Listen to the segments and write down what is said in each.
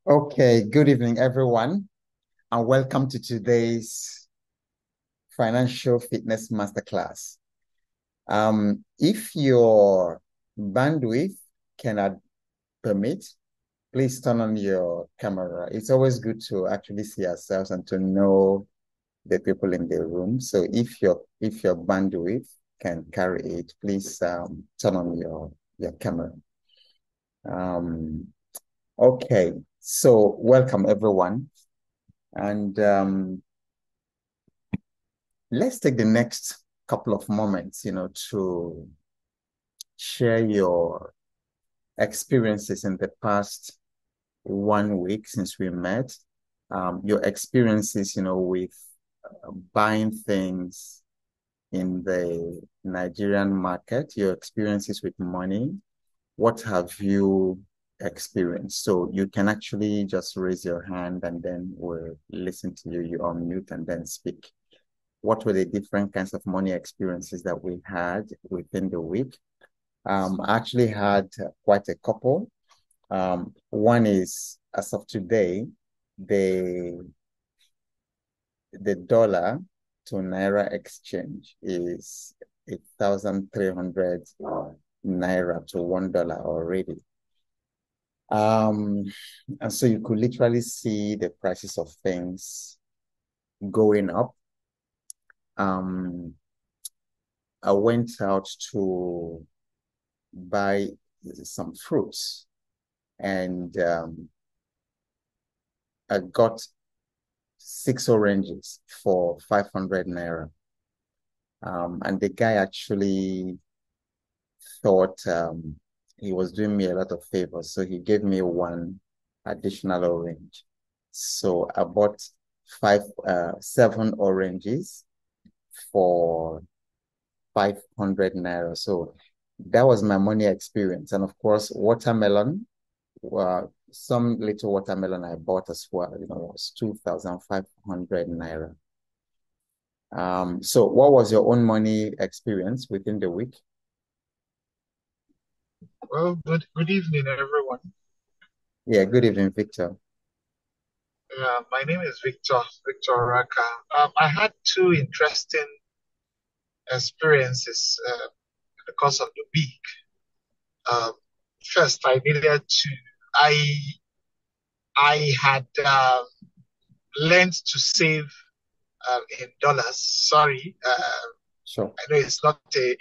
Okay, good evening, everyone, and welcome to today's financial fitness masterclass. If your bandwidth cannot permit, please turn on your camera. It's always good to actually see ourselves and to know the people in the room. So if your bandwidth can carry it, please turn on your camera. Um, okay, so welcome everyone, and let's take the next couple of moments, to share your experiences in the past 1 week since we met, your experiences, with buying things in the Nigerian market, your experiences with money. What have you experienced? So you can actually just raise your hand and then we'll listen to you. You unmute and then speak. What were the different kinds of money experiences that we had within the week? I actually had quite a couple. One is, as of today, the the dollar to Naira exchange is 1,300 Naira to $1 already. And so you could literally see the prices of things going up. I went out to buy some fruits, and I got 6 oranges for 500 Naira. And the guy actually thought he was doing me a lot of favors, so he gave me one additional orange. So I bought 7 oranges for 500 Naira. So that was my money experience. And of course, watermelon, some little watermelon I bought as well, was 2,500 Naira. So what was your own money experience within the week? Well, good evening, everyone. Yeah, good evening, Victor. My name is Victor Raka. I had two interesting experiences in the course of the week. Um, First, I I had learned to save in dollars. Sorry, Sure. I know it's not a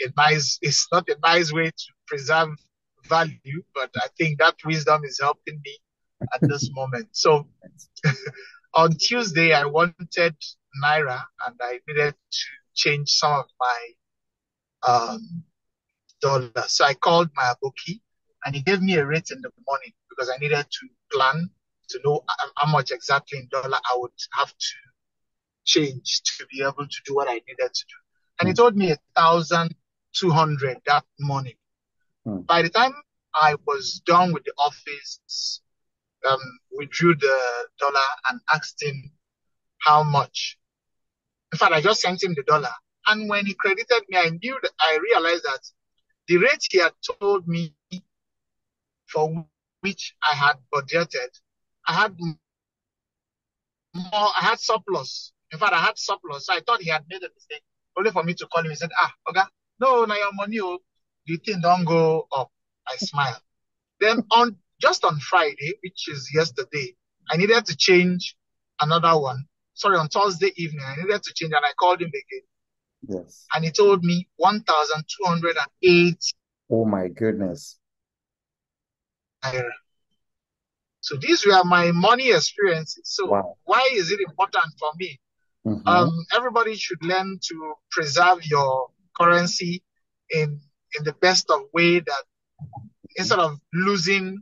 nice way to preserve value, but I think that wisdom is helping me at this moment. So on Tuesday, I wanted Naira and I needed to change some of my um, dollars. So I called my aboki and he gave me a rate in the morning because I needed to plan to know how much exactly in dollar I would have to change to be able to do what I needed to do. And he Mm, told me 1,200 that morning. mm, By the time I was done with the office, withdrew the dollar and asked him how much. In fact, I just sent him the dollar. And when he credited me, I realized that the rate he had told me for which I had budgeted, I had I had surplus. In fact, I had surplus. So I thought he had made a mistake. Only for me to call him, he said, okay, no, now your money, the thing don't go up. I smiled. Then on Friday, which is yesterday, I needed to change another one. Sorry, on Thursday evening, I needed to change and I called him again. yes. And he told me 1,208 Oh my goodness. naira. So these were my money experiences. So Wow. why is it important for me? Mm-hmm. Everybody should learn to preserve your currency in the best of way that instead of losing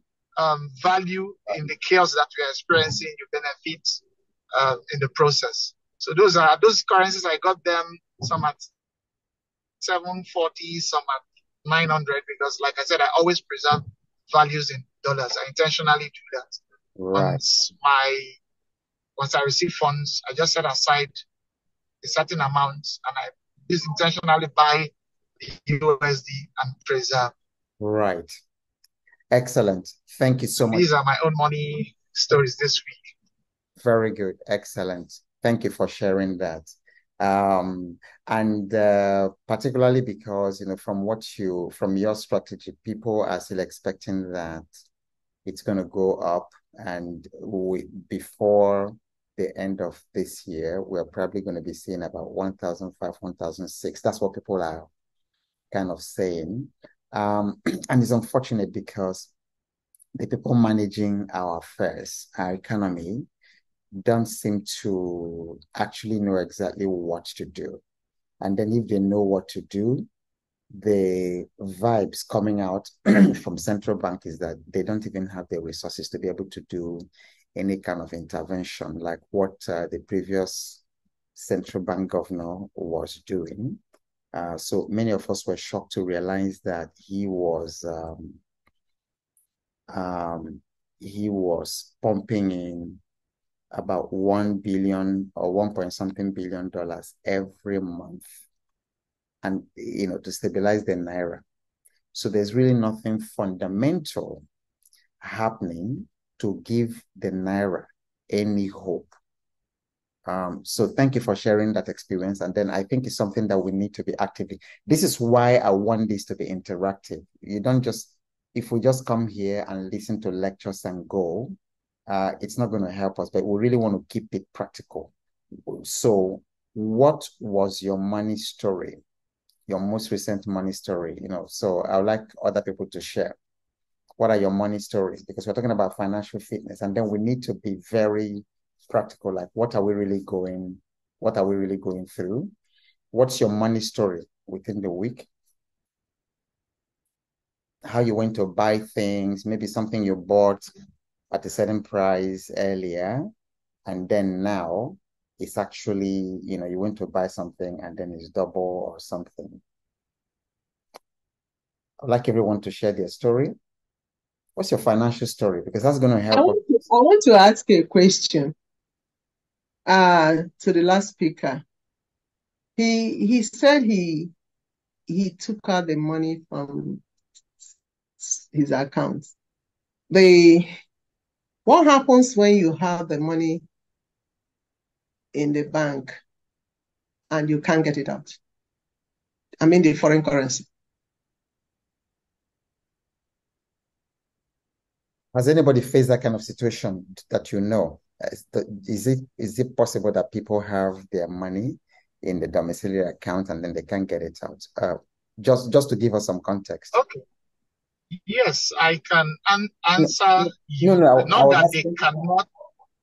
value in the chaos that we are experiencing, you benefit in the process. So those currencies. I got them some at 740, some at 900 because, like I said, I always preserve values in dollars. I intentionally do that. Right. Once my once I receive funds, I just set aside a certain amount and I just intentionally buy the USD and preserve. Right. Excellent. Thank you So so much. these are my own money. stories this week. Very good. Excellent. Thank you for sharing that. And particularly because, from your strategy, people are still expecting that it's going to go up. And before the end of this year, we're probably going to be seeing about 1,005, 1,006. That's what people are kind of saying. And it's unfortunate because the people managing our affairs, our economy, don't seem to actually know exactly what to do. And then if they know what to do, the vibes coming out from central bank is that they don't even have the resources to be able to do any kind of intervention like what the previous central bank governor was doing. So many of us were shocked to realize that he was pumping in about 1 billion or 1 point something billion dollars every month, and to stabilize the Naira. So there's really nothing fundamental happening to give the Naira any hope. So thank you for sharing that experience. And then I think it's something that we need to be actively. This is why I want this to be interactive. You don't just, if we just come here and listen to lectures and go, it's not going to help us, but we really want to keep it practical. So what was your money story? Your most recent money story, so I would like other people to share. What are your money stories? Because we're talking about financial fitness, and then we need to be very practical. Like, what are we really going through? What's your money story within the week? How you went to buy things, maybe something you bought at a certain price earlier, and then now it's actually, you went to buy something and then it's double or something. I'd like everyone to share their story. What's your financial story? Because that's going to help us. I want to ask a question to the last speaker. He said he took out the money from his account. What happens when you have the money in the bank and you can't get it out? I mean the foreign currency. Has anybody faced that kind of situation that you know? Is it possible that people have their money in the domiciliary account and then they can't get it out? Just to give us some context. Okay. Yes, I can answer you. No, Not that they cannot.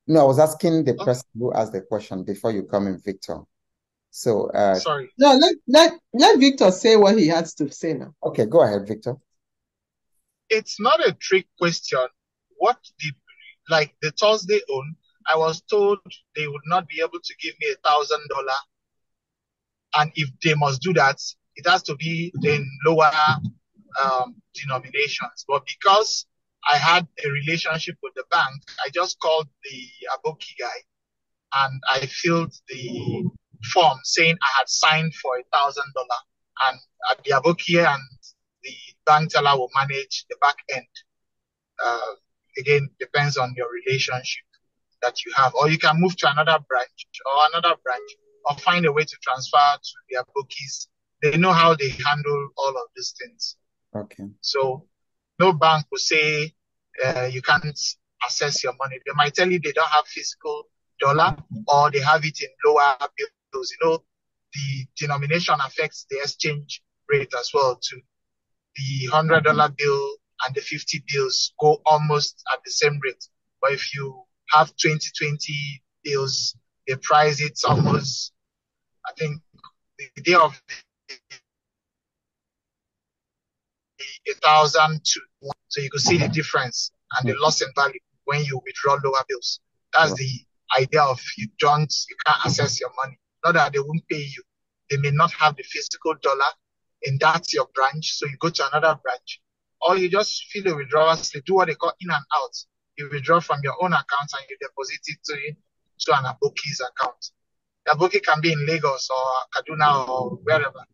No, I was asking the person who asked the question before you come in, Victor. So sorry. No, let Victor say what he has to say now. Okay, go ahead, Victor. It's not a trick question. Like the Thursday own, I was told they would not be able to give me $1,000, and if they must do that, it has to be in lower denominations. But because I had a relationship with the bank, I just called the Aboki guy and I filled the form saying I had signed for $1,000, and the Aboki and the bank teller will manage the back end. Again, depends on your relationship that you have, or you can move to another branch, or find a way to transfer to their bookies. They know how they handle all of these things. Okay. So no bank will say you can't access your money. They might tell you they don't have physical dollar, or they have it in lower bills. The denomination affects the exchange rate as well too. The $100 bill and the 50 bills go almost at the same rate. But if you have 2020 bills, they price it almost, I think, the day of 1,000 to 1. So you could see the difference and the loss in value when you withdraw lower bills. That's the idea of you can't access your money. Not that they won't pay you. They may not have the physical dollar in that your branch, so you go to another branch. Or you just fill a withdrawal slip, do what they call in and out. You withdraw from your own account and you deposit it to an Aboki's account. The Aboki can be in Lagos or Kaduna or wherever.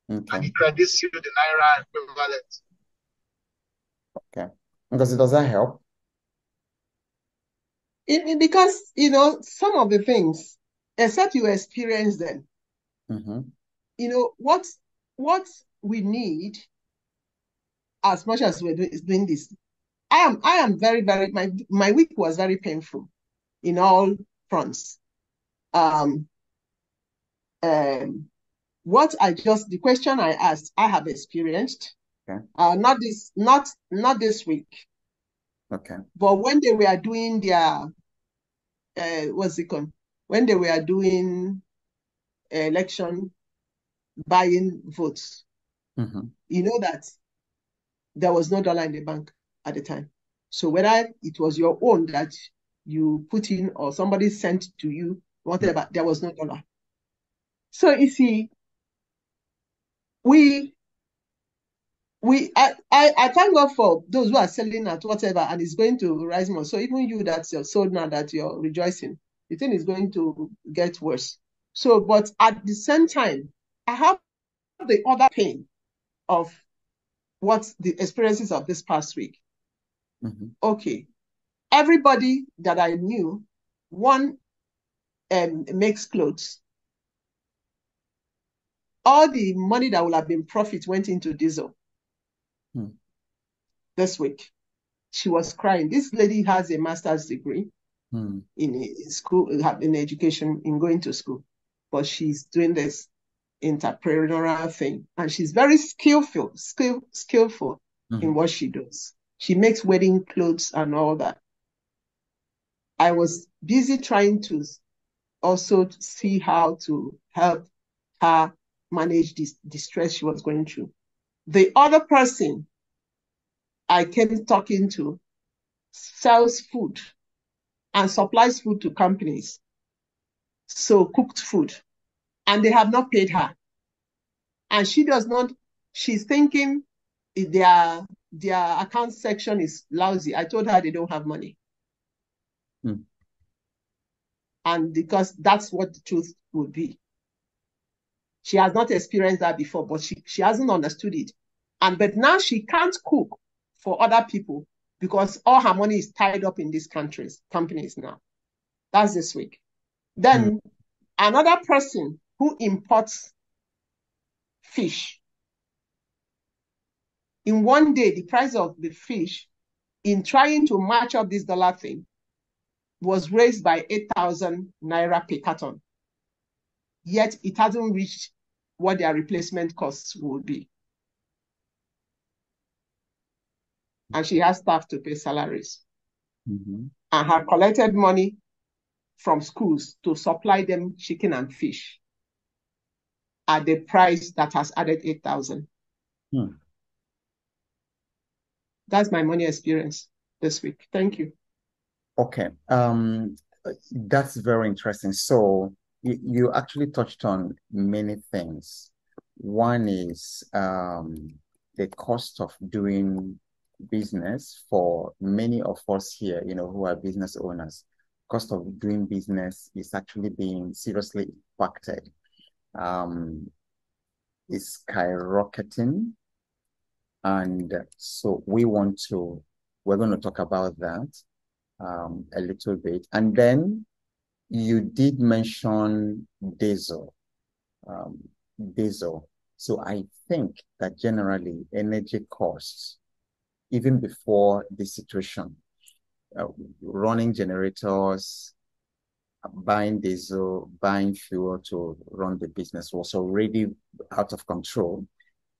Okay. And he credits you the Naira equivalent. Okay. Does that help? Because, some of the things, except you experience them, what we need, as much as we're doing this, I am very, very, my week was very painful in all fronts. The question I asked, I have experienced. Okay. Not this week. Okay. But when they were doing their, what's it called? When they were doing election buying votes, you know that there was no dollar in the bank at the time. So whether it was your own that you put in or somebody sent to you, whatever, there was no dollar. So you see, I thank God for those who are selling at whatever and it's going to rise more. So even you that you're sold now that you're rejoicing, the thing is going to get worse. So, but at the same time, I have the other pain of what the experiences of this past week. Okay. Everybody that I knew, one makes clothes. All the money that would have been profit went into diesel. This week. She was crying. This lady has a master's degree in school, in education, in going to school. But she's doing this entrepreneurial thing. And she's very skillful in what she does. She makes wedding clothes and all that. I was busy trying to also see how to help her manage this distress she was going through. The other person I came talking to sells food and supplies food to companies. So cooked food. And they have not paid her. And she's thinking their account section is lousy. I told her they don't have money. And because that's what the truth would be. She has not experienced that before, but she hasn't understood it. But now she can't cook for other people because all her money is tied up in these companies now. That's this week. Then another person who imports fish. In one day, the price of the fish, in trying to match up this dollar thing, was raised by 8,000 Naira per carton. Yet it hasn't reached what their replacement costs will be. And she has staff to pay salaries. And have collected money from schools to supply them chicken and fish at the price that has added 8,000. That's my money experience this week. Thank you. Okay. That's very interesting. So you actually touched on many things. One is the cost of doing business for many of us here, who are business owners. Cost of doing business is actually being seriously impacted. It's skyrocketing. And so we're going to talk about that a little bit. And then you did mention diesel. So I think that generally energy costs, even before the situation, running generators, buying diesel, buying fuel to run the business was already out of control.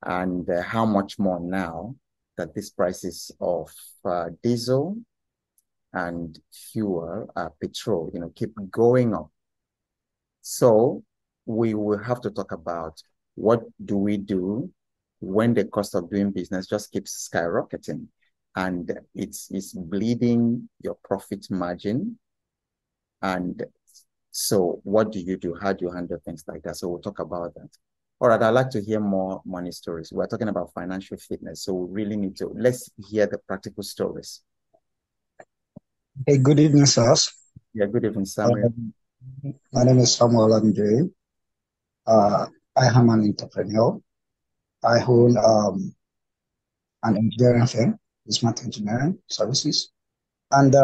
And how much more now that these prices of diesel and fuel, petrol, keep going up. So we will have to talk about what do we do when the cost of doing business just keeps skyrocketing and it's bleeding your profit margin. And so what do you do? How do you handle things like that? So we'll talk about that. All right, I'd like to hear more money stories. We're talking about financial fitness, so we really need to, let's hear the practical stories. Hey, good evening, sirs. Yeah, good evening, Samuel. My name is Samuel Amide. I am an entrepreneur. I own an engineering firm, Smart Engineering Services. And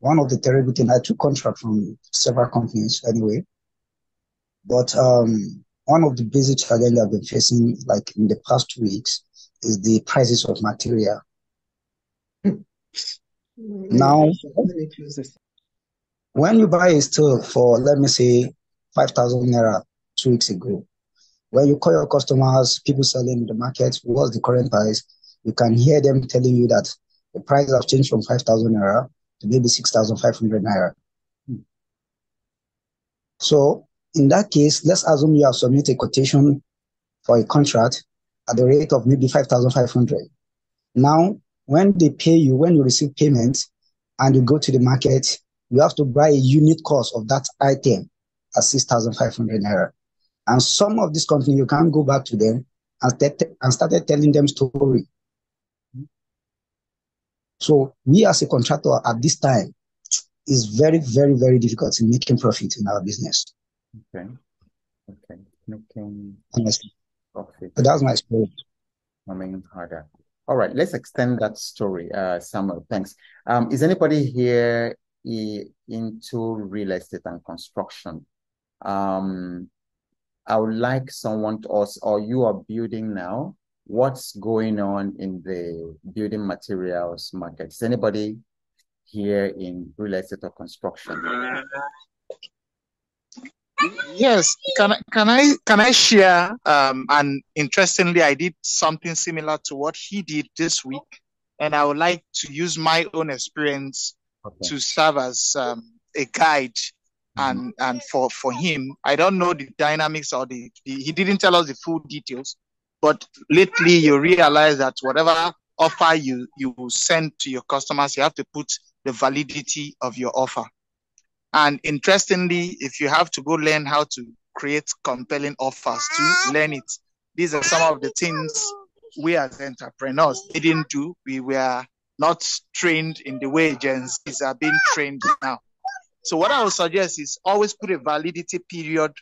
one of the terrible things, I took contract from several companies anyway, but one of the basic challenges I've been facing, like in the past 2 weeks, is the prices of material. Now, when you buy a stove for, let me say, 5,000 Naira 2 weeks ago, when you call your customers, people selling in the market, what's the current price? You can hear them telling you that the price has changed from 5,000 Naira to maybe 6,500 Naira. So in that case, let's assume you have submitted a quotation for a contract at the rate of maybe 5,500. Now, when they pay you, when you receive payment and you go to the market, you have to buy a unit cost of that item at 6,500 Naira. And some of these companies, you can't go back to them and started telling them story. So we as a contractor at this time is very, very, very difficult in making profit in our business. Okay. Making honestly profit. But that's my experience. Coming harder. All right, let's extend that story, Samuel. Thanks. Is anybody here into real estate and construction? I would like someone to us, or you are building now. What's going on in the building materials market? Is anybody here in real estate or construction? Yes, can I share? And interestingly, I did something similar to what he did this week, and I would like to use my own experience to serve as a guide. And for him, I don't know the dynamics or he didn't tell us the full details, but lately you realize that whatever offer you send to your customers, you have to put the validity of your offer. And interestingly, if you have to go learn how to create compelling offers to learn it, these are some of the things we as entrepreneurs didn't do. We were not trained in the way Gen Zs are being trained now. So what I would suggest is always put a validity period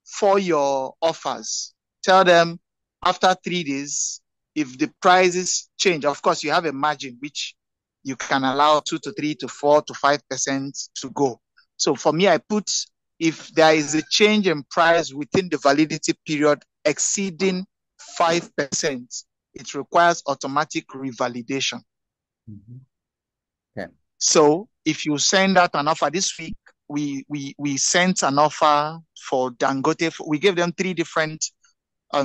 for your offers. Tell them after 3 days, if the prices change, of course, you have a margin which you can allow 2 to 3 to 4 to 5% to go. So for me, I put, if there is a change in price within the validity period exceeding 5%, it requires automatic revalidation. Okay. So if you send out an offer this week, we sent an offer for Dangote. We gave them 3 different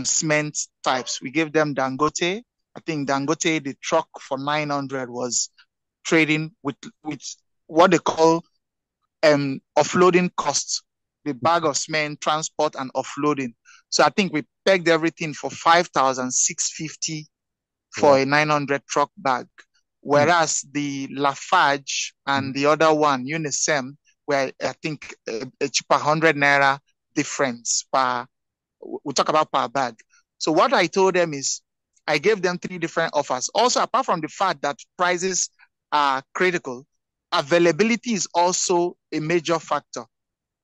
cement types. We gave them Dangote. I think Dangote, the truck for 900 was trading with what they call offloading costs, the bag of cement, transport, and offloading. So I think we pegged everything for 5,650 for a 900 truck bag. Whereas the Lafarge and the other one, Unisem, were, I think, a cheaper 100 Naira difference per, we'll talk about per bag. So what I told them is, I gave them 3 different offers. Also, apart from the fact that prices are critical, availability is also a major factor.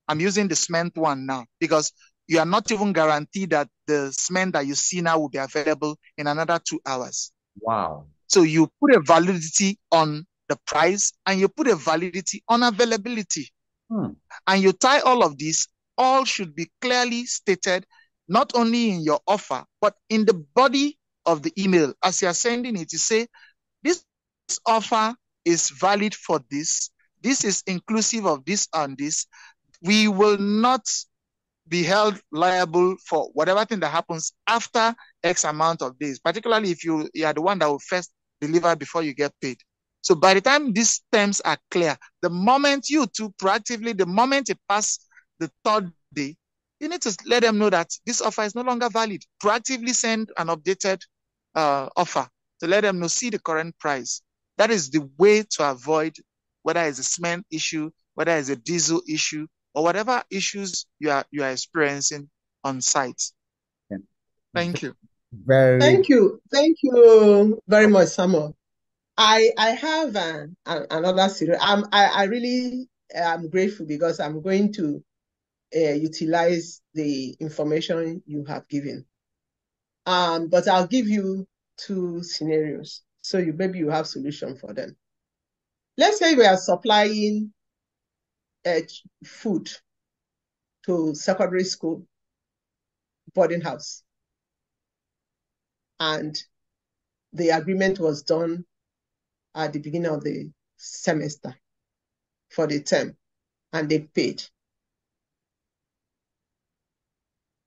I'm using the cement one now because you are not even guaranteed that the cement that you see now will be available in another 2 hours. Wow. So you put a validity on the price and you put a validity on availability. And you tie all of this, all should be clearly stated, not only in your offer, but in the body of the email. As you are sending it, you say, this offer is valid for this. This is inclusive of this and this. We will not be held liable for whatever thing that happens after X amount of days, particularly if you are the one that will first deliver before you get paid. So by the time these terms are clear, the moment you two proactively, the moment it passes the 3rd day, you need to let them know that this offer is no longer valid. Proactively send an updated offer to let them know, see the current price. That is the way to avoid whether it's a cement issue, whether it's a diesel issue, or whatever issues you are experiencing on site. Okay. Thank you. Thank you very much, Samuel. I have another series. I really am grateful because I'm going to utilize the information you have given. But I'll give you 2 scenarios, so maybe you have solution for them. let's say we are supplying food to secondary school boarding house, and the agreement was done at the beginning of the semester for the term, and they paid.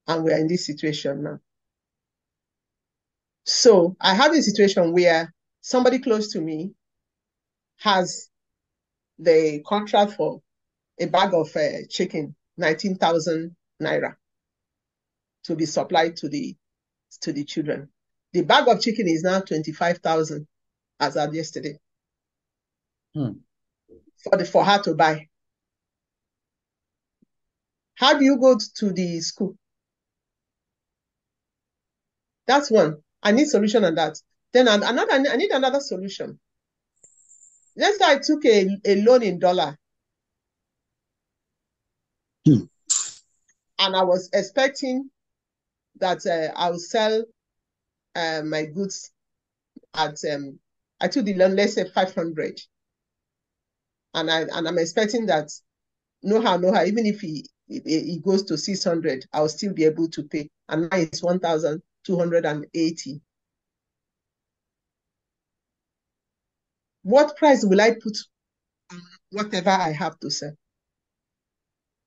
And we are in this situation now. So I have a situation where somebody close to me has the contract for a bag of chicken, 19,000 Naira, to be supplied to the children. The bag of chicken is now 25,000 as of yesterday. For her to buy. How do you go to the school? That's one. I need solution on that. Then I need another solution. Let's say I took a loan in dollar. And I was expecting that I will sell my goods at, I took the loan, let's say 500. And I'm expecting that no how, even if he goes to 600, I'll still be able to pay. And now it's 1,280. What price will I put on whatever I have to sell?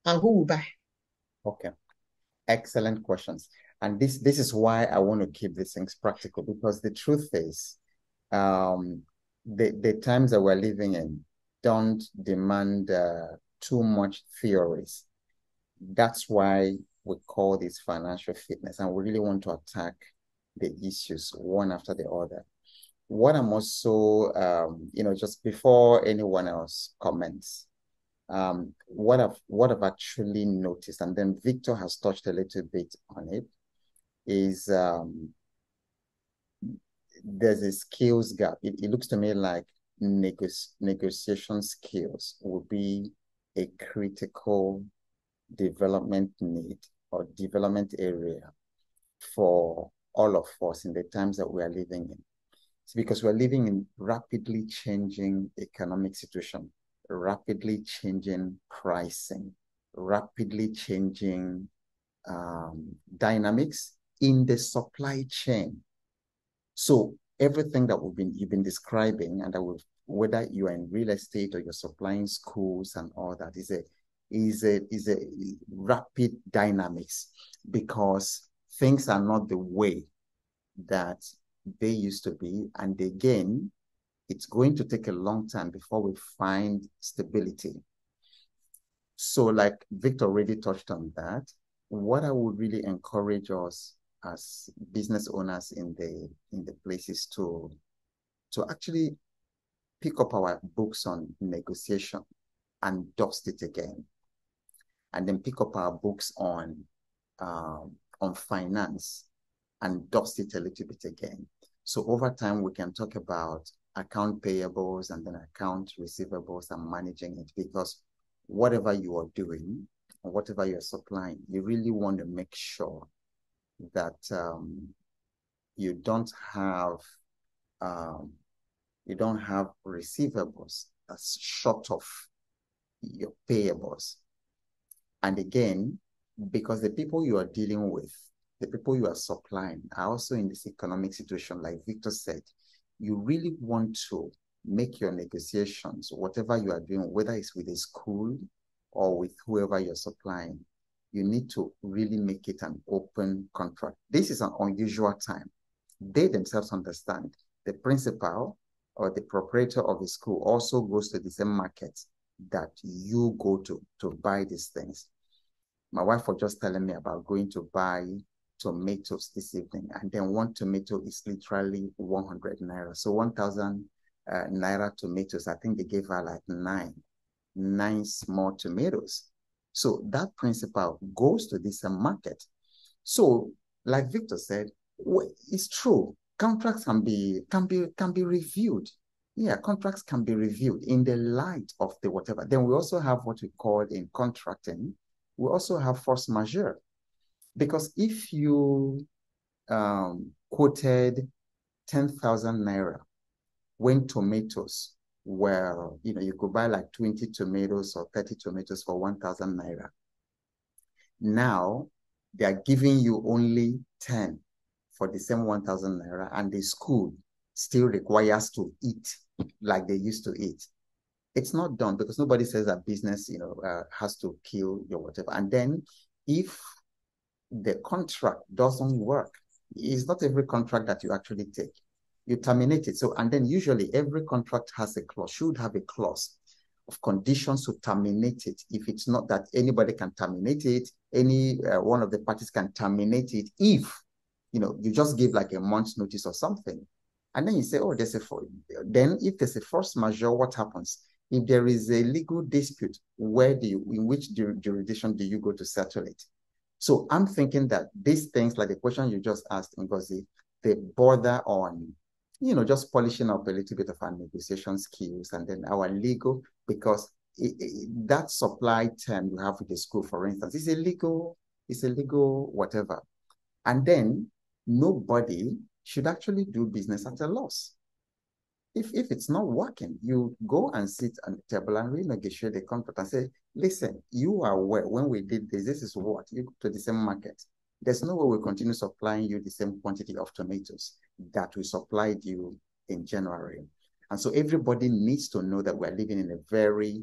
And who will buy? Okay. Excellent questions. And this is why I want to keep these things practical, because the truth is, the times that we're living in don't demand too much theories. That's why we call this financial fitness, and we really want to attack the issues one after the other. What I'm also, just before anyone else comments, what I've actually noticed, and then Victor has touched a little bit on it, is there's a skills gap. It looks to me like negotiation skills will be a critical development need or development area for all of us in the times that we are living in. It's because we're living in rapidly changing economic situation, rapidly changing pricing, rapidly changing dynamics in the supply chain. So everything that you've been describing, and that whether you are in real estate or you're supplying schools and all that, is a rapid dynamics, because things are not the way that they used to be. And again, it's going to take a long time before we find stability. So like Victor already touched on that, what I would really encourage us as business owners in the places to actually pick up our books on negotiation and dust it again, and then pick up our books on finance and dust it a little bit again. So over time, we can talk about account payables and then account receivables and managing it, because whatever you are doing or whatever you're supplying, you really want to make sure that you don't have receivables that's short of your payables. And again, because the people you are dealing with, the people you are supplying, are also in this economic situation, like Victor said, you really want to make your negotiations, whatever you are doing, whether it's with a school or with whoever you're supplying, you need to really make it an open contract. This is an unusual time. They themselves understand. The principal or the proprietor of the school also goes to the same market that you go to buy these things. My wife was just telling me about going to buy tomatoes this evening, and then one tomato is literally 100 Naira. So 1,000 Naira tomatoes, I think they gave her like nine small tomatoes. So that principal goes to this market. So like Victor said, it's true. Contracts can be reviewed. Yeah, contracts can be reviewed in the light of the whatever. Then we also have what we call in contracting, we also have force majeure. Because if you quoted 10,000 Naira when tomatoes where, you could buy like 20 tomatoes or 30 tomatoes for 1,000 Naira. Now, they are giving you only 10 for the same 1,000 Naira, and the school still requires to eat like they used to eat. It's not done because nobody says that business, has to kill your whatever. And then if the contract doesn't work, it's not every contract that you actually take. You terminate it. So, and then usually every contract has a clause, should have a clause of conditions to terminate it. If it's not that anybody can terminate it, any one of the parties can terminate it if, you just give like a month's notice or something. And then you say, oh, then if there's a force majeure, what happens? If there is a legal dispute, in which jurisdiction do you go to settle it? So I'm thinking that these things, like the question you just asked, Ngozi, they border on, just polishing up a little bit of our negotiation skills and then our legal, because that supply term you have with the school, for instance, is a legal whatever. And then nobody should actually do business at a loss. If it's not working, you go and sit on the table and renegotiate the contract and say, listen, you are aware when we did this is what you go to the same market. There's no way we continue supplying you the same quantity of tomatoes that we supplied you in January. And so everybody needs to know that we're living in a very,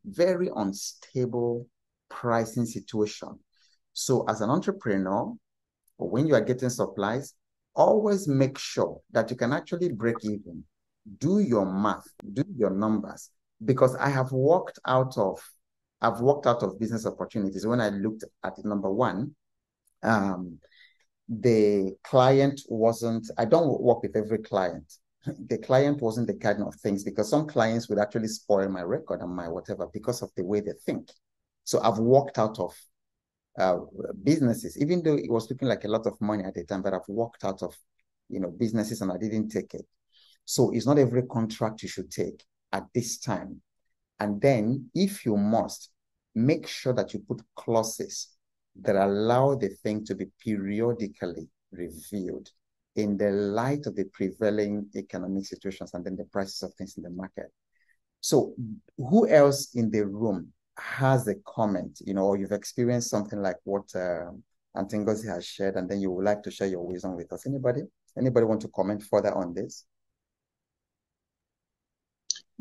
very unstable pricing situation. So as an entrepreneur, when you are getting supplies, always make sure that you can actually break even. Do your math, do your numbers, because I've walked out of business opportunities when I looked at it. Number one, the client wasn't, I don't work with every client. The client wasn't the kind of things, because some clients would actually spoil my record and my whatever because of the way they think. So I've walked out of businesses, even though it was looking like a lot of money at the time, but I've walked out of, businesses and I didn't take it. So it's not every contract you should take at this time. And then if you must, make sure that you put clauses that allow the thing to be periodically reviewed in the light of the prevailing economic situations and then the prices of things in the market. So who else in the room has a comment, or you've experienced something like what Aunty Ngozi has shared, and then you would like to share your wisdom with us? Anybody want to comment further on this?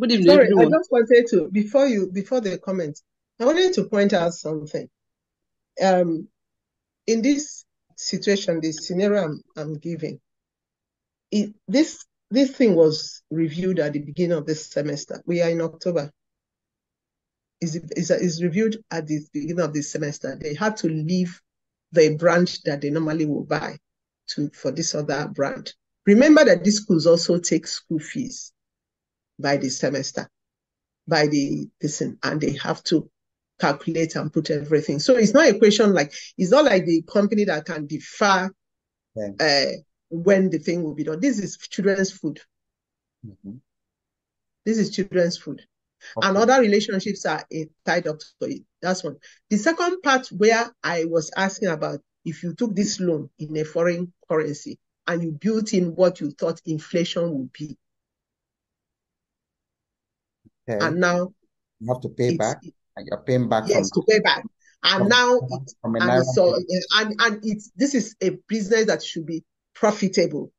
Good evening, sorry, everyone. I just wanted to, before the comment, I wanted to point out something. In this situation, this scenario I'm giving, this thing was reviewed at the beginning of this semester. We are in October. Is reviewed at the beginning of this semester. They had to leave the brand that they normally will buy for this other brand. Remember that these schools also take school fees by the semester, by the listen, and they have to calculate and put everything. So it's not a question it's not like the company that can defer when the thing will be done. This is children's food. Mm-hmm. This is children's food. Okay. And other relationships are tied up to it. That's one. The second part where I was asking about, if you took this loan in a foreign currency and you built in what you thought inflation would be, okay, and now you have to pay back. You're paying back. Yes, to pay back. And now this is a business that should be profitable.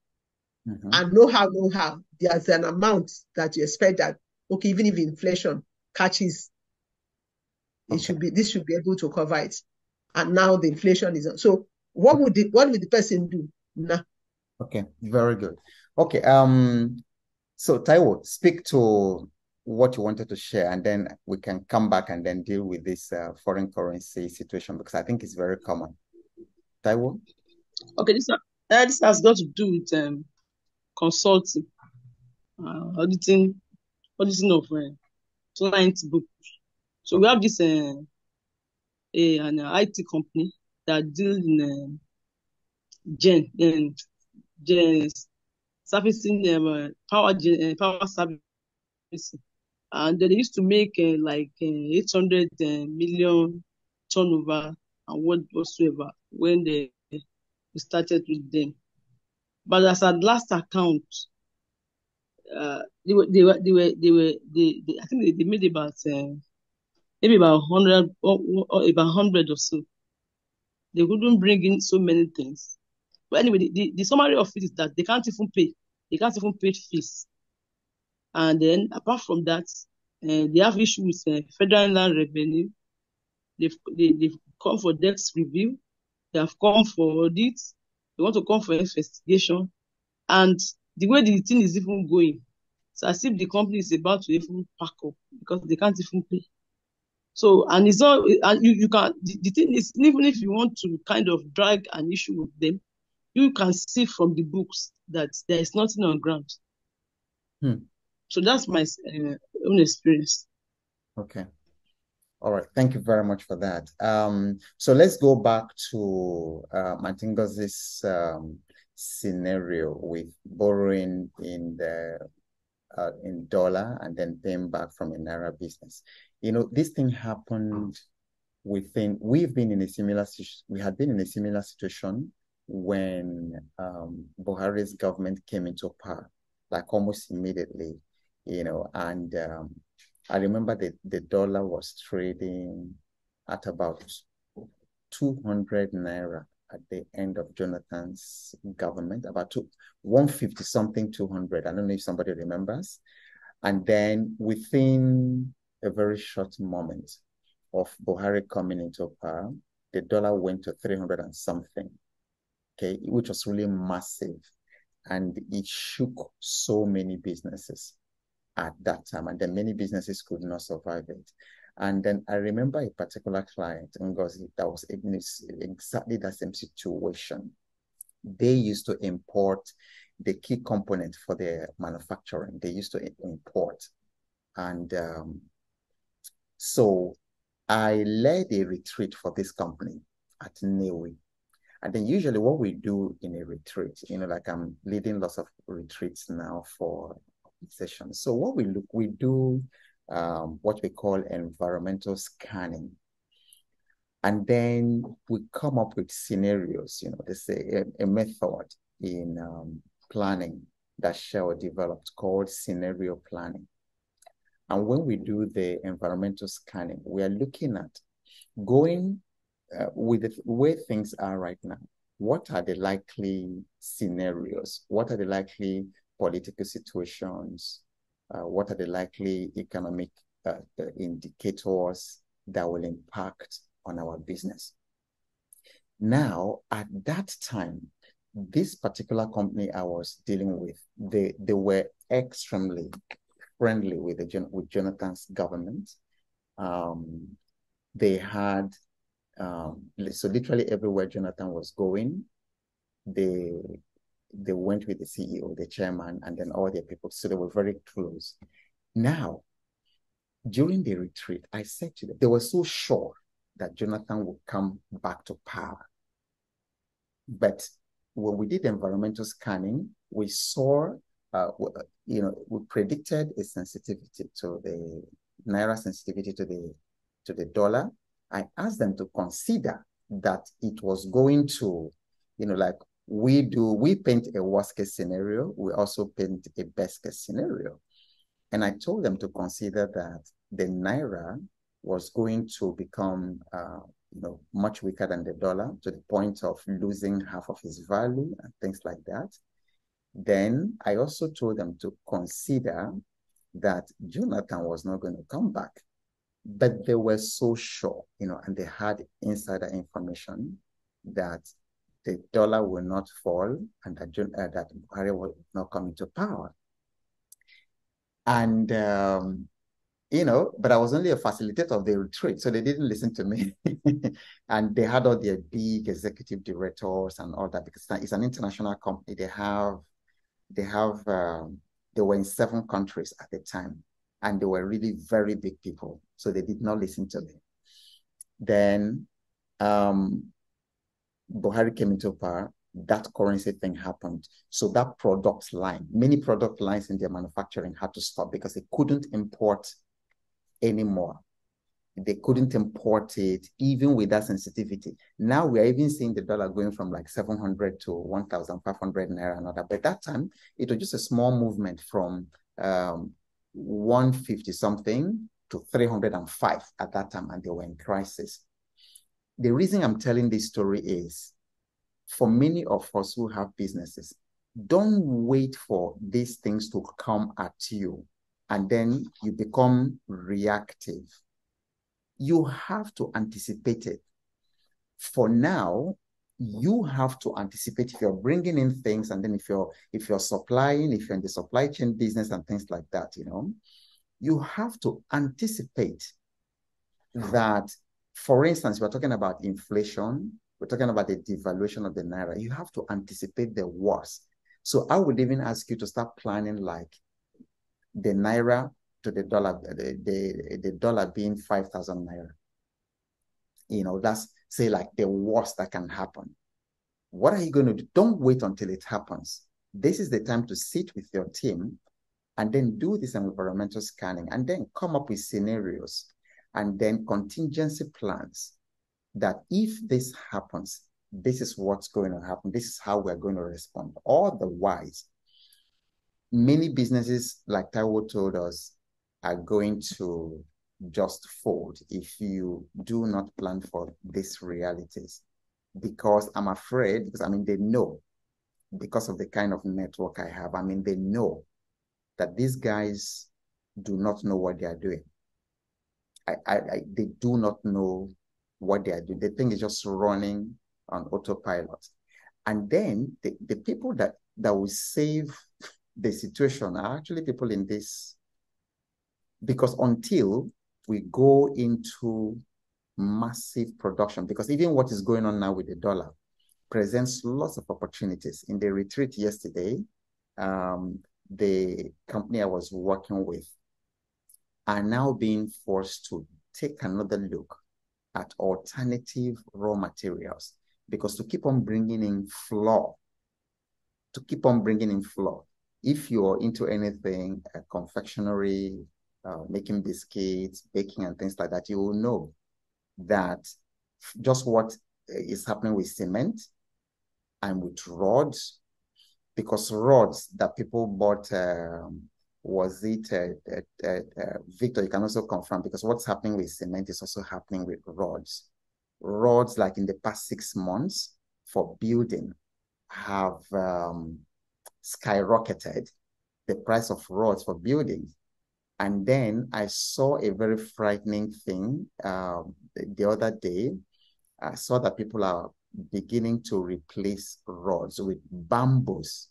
Mm-hmm. And know how there's an amount that you expect that, okay, even if inflation catches, okay, this should be able to cover it. And now the inflation is on. So what would the person do? Nah. Okay, very good. Okay, so Taiwo, speak to what you wanted to share, and then we can come back and then deal with this foreign currency situation, because I think it's very common. Taiwo? Okay, this has got to do with consulting, auditing of client book. So we have this an IT company that deals in servicing power service, and they used to make 800 million turnover and whatsoever when we started with them. But as at last account, I think they made about maybe about 100 or about 100 or so. They couldn't bring in so many things. But anyway, the summary of it is that they can't even pay. They can't even pay fees. And then apart from that, they have issues with federal land revenue. They've come for debt review. They have come for audit. They want to come for investigation. And the way the thing is even going, it's as if the company is about to even pack up because they can't even pay. So, and it's not, and you can, the thing is, even if you want to kind of drag an issue with them, you can see from the books that there is nothing on ground. So that's my own experience. Okay. All right. Thank you very much for that. So let's go back to Mantingos's scenario with borrowing in dollar and then paying back from a Naira business. You know, this thing happened we had been in a similar situation when Buhari's government came into power, like almost immediately, you know, and I remember the dollar was trading at about 200 Naira at the end of Jonathan's government, about 150 something, 200. I don't know if somebody remembers. And then within a very short moment of Buhari coming into power, the dollar went to 300 and something, okay, which was really massive. And it shook so many businesses at that time. And then many businesses could not survive it. And then I remember a particular client, Ngozi, that was in exactly that same situation. They used to import the key component for their manufacturing. They used to import. And so I led a retreat for this company at Newi. And then usually what we do in a retreat, you know, like I'm leading lots of retreats now for sessions. So what we do what we call environmental scanning. And then we come up with scenarios, you know, there's a method in planning that Shell developed called scenario planning. And when we do the environmental scanning, we are looking at going with the way things are right now. What are the likely scenarios? What are the likely political situations? What are the likely economic indicators that will impact on our business? Now, at that time, this particular company I was dealing with, they were extremely friendly with Jonathan's government. They had so literally everywhere Jonathan was going, they went with the CEO, the chairman, and then all their people. So they were very close. Now, during the retreat, I said to them, they were so sure that Jonathan would come back to power. But when we did environmental scanning, we saw, you know, we predicted a sensitivity to the Naira sensitivity to the dollar. I asked them to consider that it was going to, you know, like we paint a worst case scenario, we also paint a best case scenario. And I told them to consider that the Naira was going to become, you know, much weaker than the dollar to the point of losing half of its value and things like that. Then I also told them to consider that Jonathan was not going to come back. But they were so sure, you know, and they had insider information that the dollar will not fall and that Buhari will not come into power. And, you know, but I was only a facilitator of the retreat, so they didn't listen to me. And they had all their big executive directors and all that because it's an international company. They were in 7 countries at the time. And they were really very big people. So they did not listen to me. Then Buhari came into power. That currency thing happened. So that product line, many product lines in their manufacturing had to stop because they couldn't import anymore. They couldn't import it even with that sensitivity. Now we are even seeing the dollar going from like 700 to 1,500 Naira and all that. But that time, it was just a small movement from 150 something to 305 at that time, and they were in crisis. The reason I'm telling this story is, for many of us who have businesses, don't wait for these things to come at you and then you become reactive. You have to anticipate it. For now, you have to anticipate if you're bringing in things, and then if you're supplying, if you're in the supply chain business and things like that, you have to anticipate that. For instance, we're talking about inflation, we're talking about the devaluation of the Naira. You have to anticipate the worst. So I would even ask you to start planning like the Naira to the dollar, the dollar being 5,000 Naira. That's, say, like the worst that can happen. What are you going to do? Don't wait until it happens. This is the time to sit with your team and then do this environmental scanning and then come up with scenarios and then contingency plans that if this happens, this is what's going to happen. This is how we're going to respond. Otherwise, many businesses, like Taiwo told us, are going to just fold if you do not plan for these realities. Because I'm afraid, because they know, because of the kind of network I have, they know that these guys do not know what they are doing. They do not know what they are doing. The thing is just running on autopilot. And then the people that will save the situation are actually people in this, because until we go into massive production, because even what is going on now with the dollar presents lots of opportunities. In the retreat yesterday, the company I was working with are now being forced to take another look at alternative raw materials, because to keep on bringing in flour, if you're into anything, confectionery, making biscuits, baking and things like that, you will know that just what is happening with cement and with rods, because rods that people bought, was it, Victor, you can also confirm, because what's happening with cement is also happening with rods. Rods, like in the past 6 months for building, have skyrocketed, the price of rods for building. And then I saw a very frightening thing the other day. I saw that people are beginning to replace rods with bamboos.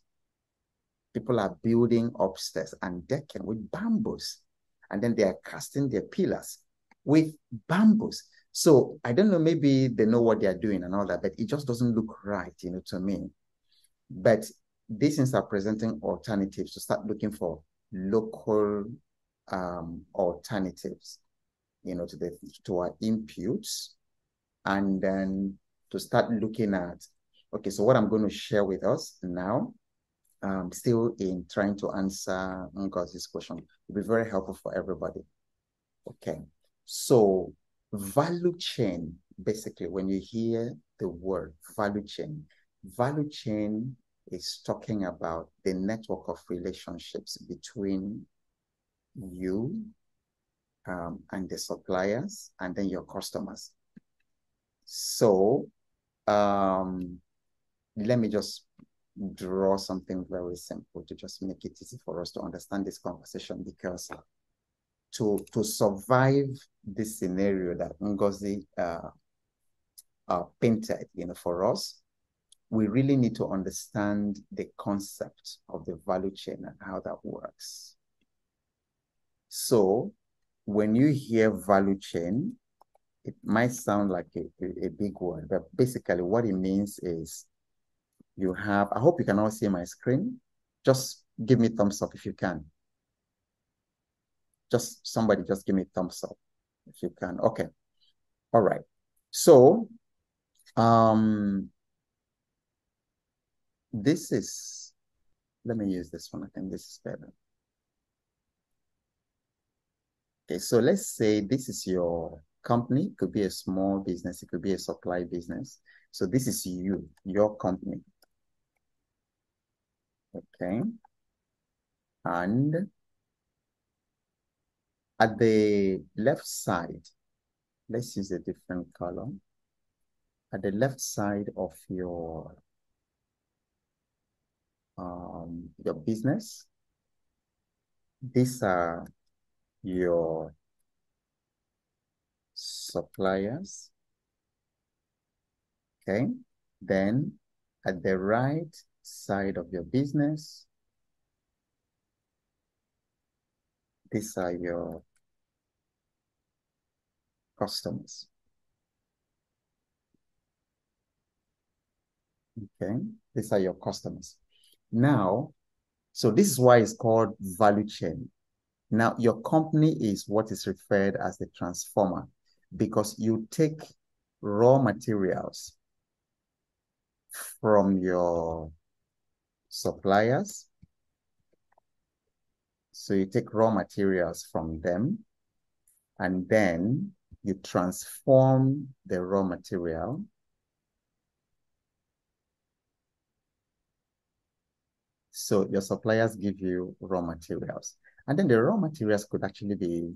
People are building upstairs and decking with bamboos. And then they are casting their pillars with bamboos. So I don't know, maybe they know what they are doing and all that, but it just doesn't look right, to me. But these things are presenting alternatives, to start looking for local alternatives, to our inputs, and then to start looking at, okay, so what I'm going to share with us now, still in trying to answer Ngozi's question, will be very helpful for everybody. Okay, so value chain, basically, when you hear the word value chain is talking about the network of relationships between you and the suppliers, and then your customers. So let me just draw something very simple to just make it easy for us to understand this conversation, because to survive this scenario that Ngozi painted, for us, we really need to understand the concept of the value chain and how that works. So when you hear value chain, it might sound like a big word, but basically what it means is you have, I hope you can all see my screen. Just give me thumbs up if you can. Somebody just give me thumbs up if you can. Okay. All right. So this is, let me use this one. I think this is better. Okay, so let's say this is your company. It could be a small business. It could be a supply business. So this is you, your company. Okay. And At the left side, let's use a different color. At the left side of your business, these are your suppliers. Okay. Then at the right side of your business, these are your customers. Okay. These are your customers. Now, so this is why it's called value chain. Now, your company is what is referred as the transformer, because you take raw materials from your suppliers. So you take raw materials from them, and then you transform the raw material so your suppliers give you raw materials. And then the raw materials could actually be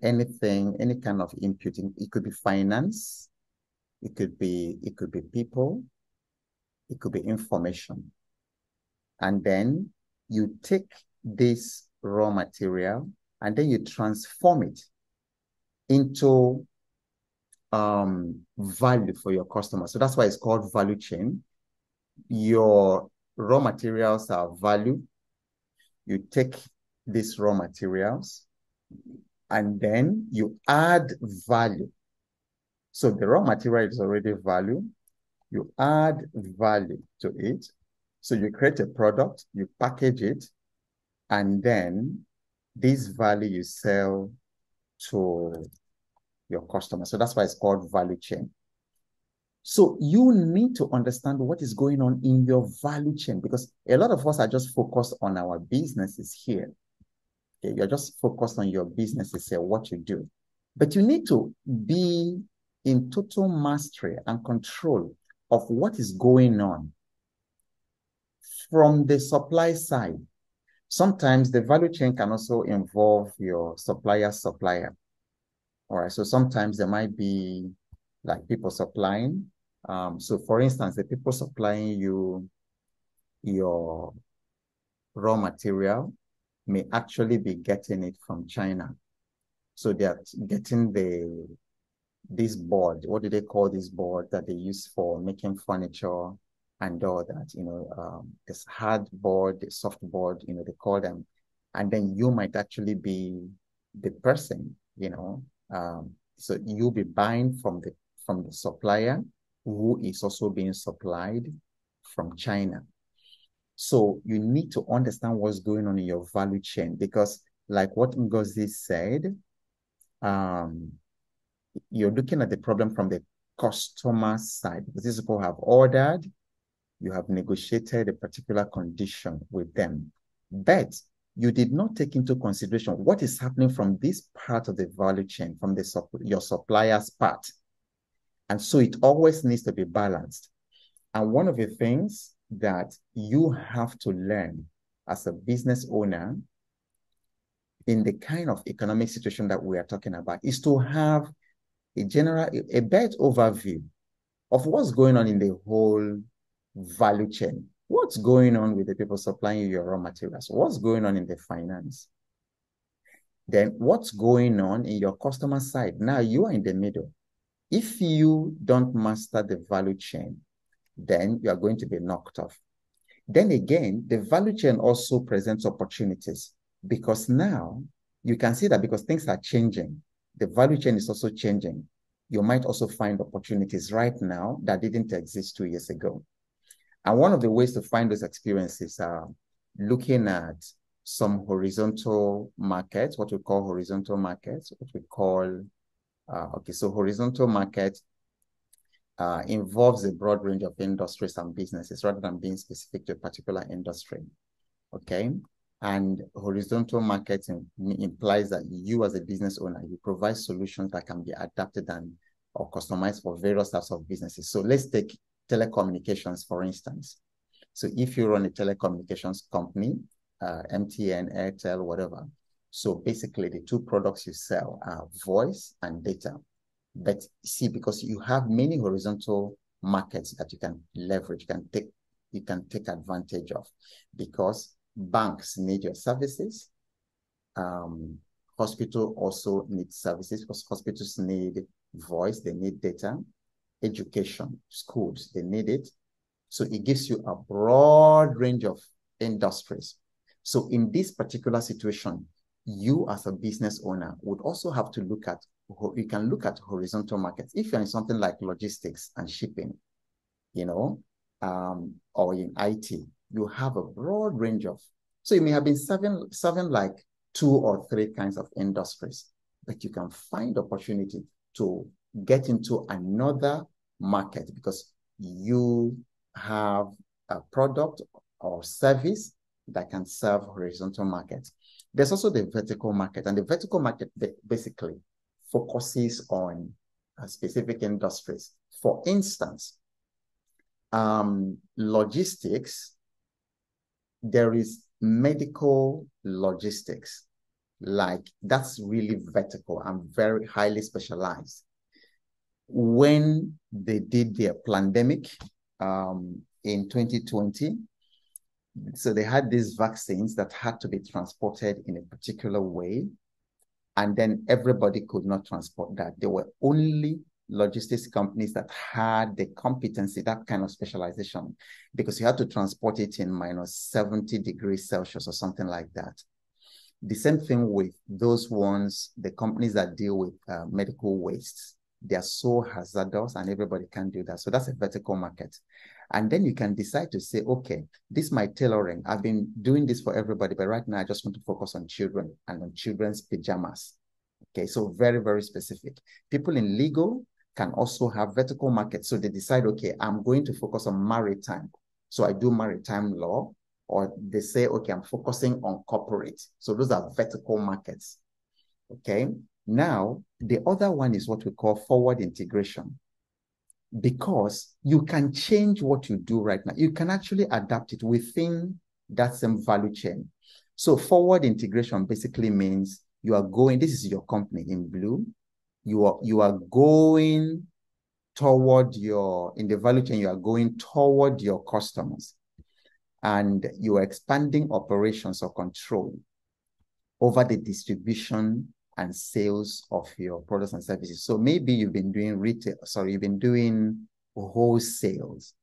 anything, any kind of input. It could be finance, it could be people, it could be information. And then you take this raw material and then you transform it into value for your customer. So that's why it's called value chain. Your raw materials are value. You take these raw materials and then you add value. So the raw material is already value. You add value to it. So you create a product, you package it, and then this value you sell to your customer. So that's why it's called value chain. So you need to understand what is going on in your value chain, because a lot of us are just focused on our businesses here. Okay? You're just focused on your businesses here, what you do. But you need to be in total mastery and control of what is going on from the supply side. Sometimes the value chain can also involve your supplier's supplier. All right, so sometimes there might be like people supplying. So for instance, the people supplying you your raw material may actually be getting it from China. So they are getting this board. What do they call this board that they use for making furniture and all that? You know, this hard board, the soft board, you know, they call them. And then you might actually be the person, you know. So you'll be buying from the supplier who is also being supplied from China. So you need to understand what's going on in your value chain, because like what Ngozi said, you're looking at the problem from the customer side, because these people have ordered, you have negotiated a particular condition with them, but you did not take into consideration what is happening from this part of the value chain, from your supplier's part. And so it always needs to be balanced. And one of the things that you have to learn as a business owner in the kind of economic situation that we are talking about is to have a better overview of what's going on in the whole value chain. What's going on with the people supplying you your raw materials? What's going on in the finance? Then what's going on in your customer side? Now you are in the middle. If you don't master the value chain, then you are going to be knocked off. Then again, the value chain also presents opportunities, because now you can see that because things are changing, the value chain is also changing. You might also find opportunities right now that didn't exist 2 years ago. And one of the ways to find those experiences are looking at some horizontal markets, what we call horizontal markets, what we call, so horizontal market involves a broad range of industries and businesses rather than being specific to a particular industry, okay? And horizontal marketing implies that you as a business owner, you provide solutions that can be adapted or customized for various types of businesses. So let's take telecommunications, for instance. So if you run a telecommunications company, MTN, Airtel, whatever, So basically, the two products you sell are voice and data. But see, because you have many horizontal markets that you can leverage, you can take advantage of, because banks need your services. Hospital also need services, because hospitals need voice, they need data. Education, schools, they need it. So it gives you a broad range of industries. So in this particular situation, you as a business owner would also have to look at, you can look at horizontal markets. If you're in something like logistics and shipping, or in IT, you have a broad range of, so you may have been serving like 2 or 3 kinds of industries, but you can find opportunity to get into another market because you have a product or service that can serve horizontal markets. There's also the vertical market, and the vertical market basically focuses on specific industries. For instance, logistics, there is medical logistics. Like, that's really vertical and very highly specialized. When they did their pandemic in 2020, so they had these vaccines that had to be transported in a particular way, and then everybody could not transport that. There were only logistics companies that had the competency, that kind of specialization, because you had to transport it in -70 degrees Celsius or something like that. The same thing with those ones, the companies that deal with medical wastes. They are so hazardous and everybody can do that. So that's a vertical market. And then you can decide to say, okay, this is my tailoring. I've been doing this for everybody, but right now I just want to focus on children and on children's pajamas. Okay, so very, very specific. People in legal can also have vertical markets. So they decide, okay, I'm going to focus on maritime. So I do maritime law, or they say, okay, I'm focusing on corporate. So those are vertical markets. Okay, now the other one is what we call forward integration, because you can change what you do right now. You can actually adapt it within that same value chain. So forward integration basically means you are going, this is your company in blue, you are going toward in the value chain, you are going toward your customers, and you are expanding operations or control over the distribution and sales of your products and services. So maybe you've been doing you've been doing wholesales,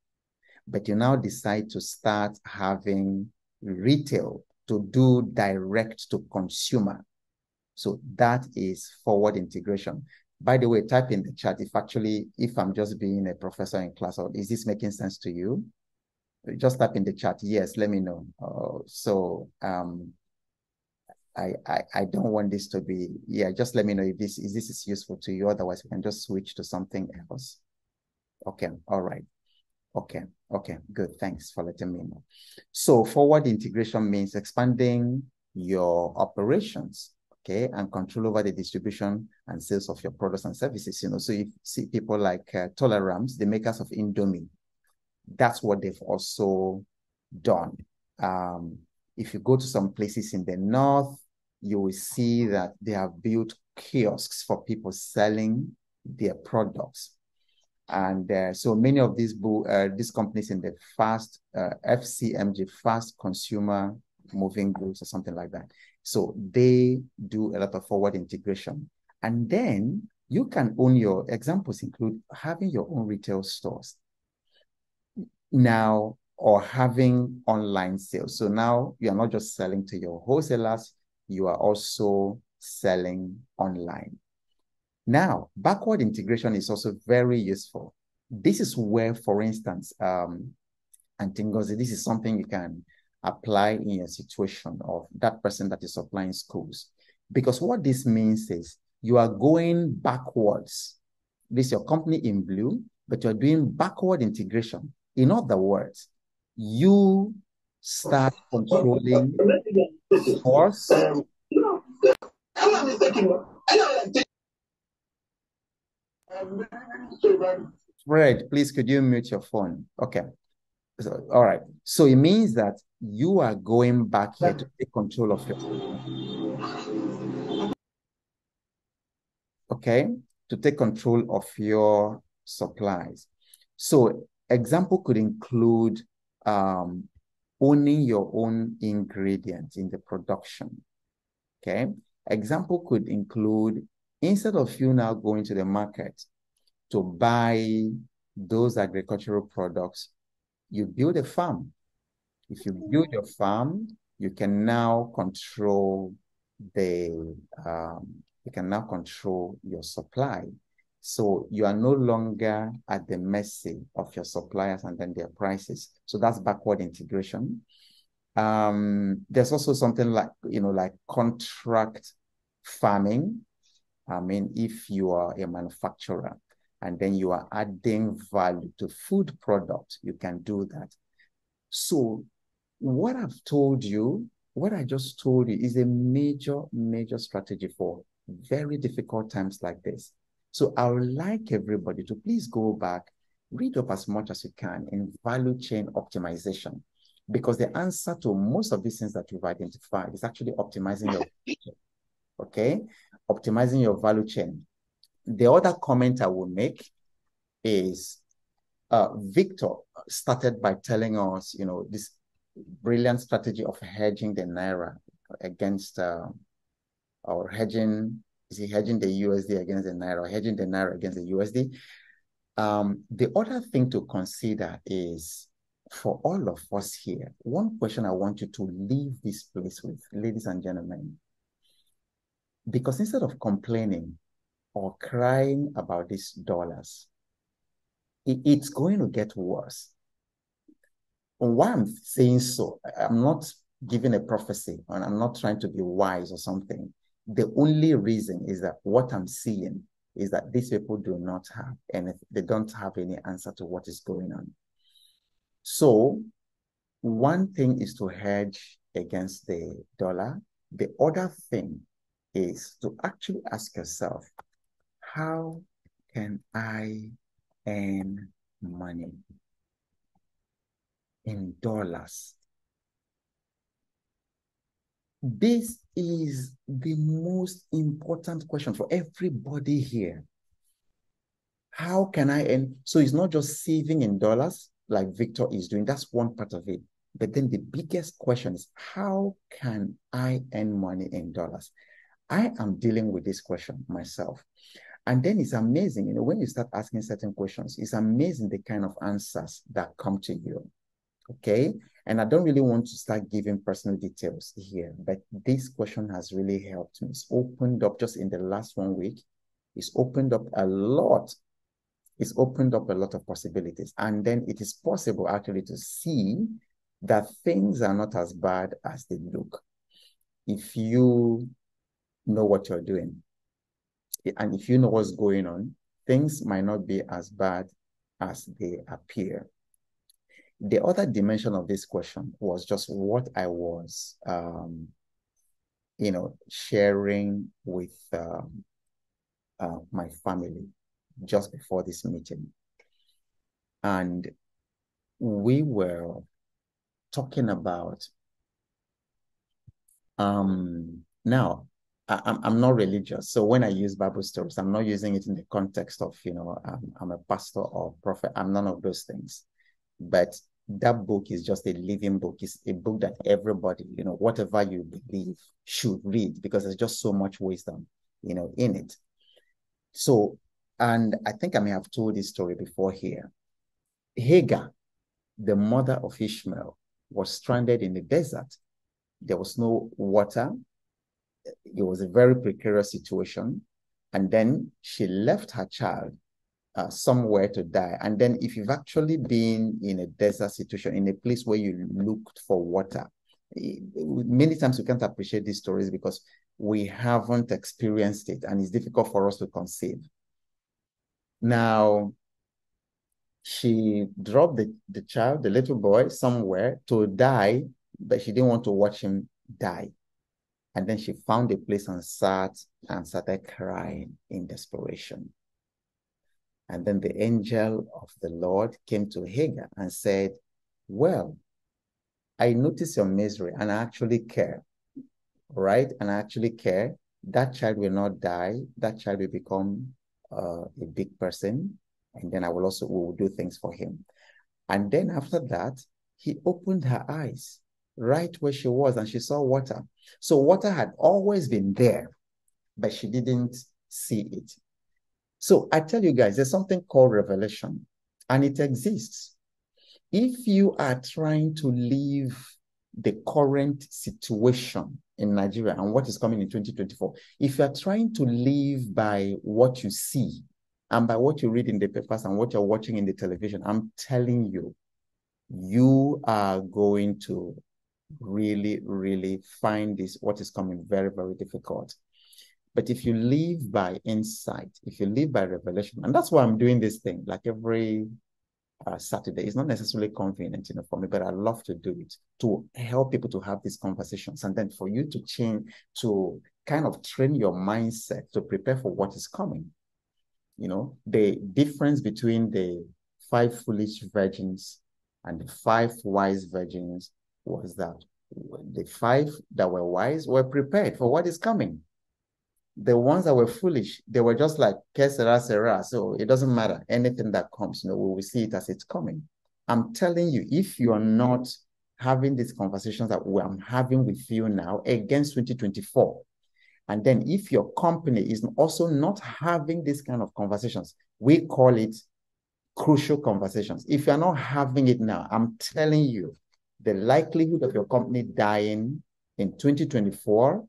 but you now decide to start having retail to do direct to consumer. So that is forward integration. By the way, type in the chat if I'm just being a professor in class, or is this making sense to you? Just type in the chat. Yes, let me know. I don't want this to be, just let me know if this is useful to you. Otherwise, we can just switch to something else. Okay, all right. Okay, good. Thanks for letting me know. So forward integration means expanding your operations, okay, and control over the distribution and sales of your products and services. So you see people like Tolerams, the makers of Indomie, that's what they've also done. If you go to some places in the north, you will see that they have built kiosks for people selling their products. And so many of these companies in the fast FCMG, fast consumer moving goods or something like that. So they do a lot of forward integration. And then you can own your examples include having your own retail stores now, or having online sales. So now you are not just selling to your wholesalers, you are also selling online. Now, backward integration is also very useful. This is where, for instance, Antingozi, this is something you can apply in a situation of that person that is supplying schools. Because what this means is you are going backwards. This is your company in blue, but you're doing backward integration. In other words, you start controlling source. Fred, please, could you mute your phone? Okay. So, all right. So it means that you are going back here to take control of your. okay, to take control of your supplies. So example could include owning your own ingredients in the production, okay? Example could include, instead of you now going to the market to buy those agricultural products, you build a farm. If you build your farm, you can now control your supply. So you are no longer at the mercy of your suppliers and then their prices. So that's backward integration. There's also something like, like contract farming. I mean, if you are a manufacturer and then you are adding value to food product, you can do that. So what I just told you is a major, major strategy for very difficult times like this. So I would like everybody to please go back, read up as much as you can in value chain optimization, because the answer to most of these things that you've identified is actually optimizing your, okay? Optimizing your value chain. The other comment I will make is Victor started by telling us, this brilliant strategy of hedging the Naira against, or hedging, is he hedging the USD against the Naira, or hedging the Naira against the USD? The other thing to consider is, for all of us here, one question I want you to leave this place with, ladies and gentlemen, because instead of complaining or crying about these dollars, it's going to get worse. Why I'm saying so, I'm not giving a prophecy and I'm not trying to be wise or something. The only reason is that what I'm seeing is that these people do not have anything. They don't have any answer to what is going on. So one thing is to hedge against the dollar. The other thing is to actually ask yourself, how can I earn money in dollars? This is the most important question for everybody here. How can I earn? So it's not just saving in dollars like Victor is doing. That's one part of it. But then the biggest question is, how can I earn money in dollars? I am dealing with this question myself. And then it's amazing, when you start asking certain questions, it's amazing the kind of answers that come to you. Okay? And I don't really want to start giving personal details here, but this question has really helped me. It's opened up just in the last 1 week. It's opened up a lot. It's opened up a lot of possibilities. And then it is possible actually to see that things are not as bad as they look if you know what you're doing. And if you know what's going on, things might not be as bad as they appear. The other dimension of this question was just what I was, sharing with my family just before this meeting. And we were talking about, now, I'm not religious. So when I use Bible stories, I'm not using it in the context of, I'm a pastor or prophet. I'm none of those things. But that book is just a living book. It's a book that everybody, whatever you believe, should read, because there's just so much wisdom, in it. So, and I think I may have told this story before here. Hagar, the mother of Ishmael, was stranded in the desert. There was no water. It was a very precarious situation. And then she left her child somewhere to die. And then if you've actually been in a desert situation, in a place where you looked for water, many times we can't appreciate these stories because we haven't experienced it and it's difficult for us to conceive. Now, she dropped the child, the little boy, somewhere to die, but she didn't want to watch him die. And then she found a place and started crying in desperation. And then the angel of the Lord came to Hagar and said, well, I notice your misery and I actually care, right? And I actually care. That child will not die. That child will become a big person. And then we will do things for him. And then after that, he opened her eyes right where she was and she saw water. So water had always been there, but she didn't see it. So I tell you guys, there's something called revelation, and it exists. If you are trying to leave the current situation in Nigeria and what is coming in 2024, if you are trying to live by what you see and by what you read in the papers and what you're watching in the television, I'm telling you, you are going to really, really find what is coming very, very difficult. But if you live by insight, if you live by revelation, and that's why I'm doing this thing, like every Saturday, it's not necessarily convenient, for me, but I love to do it to help people to have these conversations. And then for you to change, to kind of train your mindset to prepare for what is coming. The difference between the 5 foolish virgins and the 5 wise virgins was that the 5 that were wise were prepared for what is coming. The ones that were foolish, they were just like, que sera, sera. So it doesn't matter. Anything that comes, we will see it as it's coming. I'm telling you, if you are not having these conversations that I'm having with you now against 2024, and then if your company is also not having this kind of conversations, we call it crucial conversations. If you're not having it now, I'm telling you, the likelihood of your company dying in 2024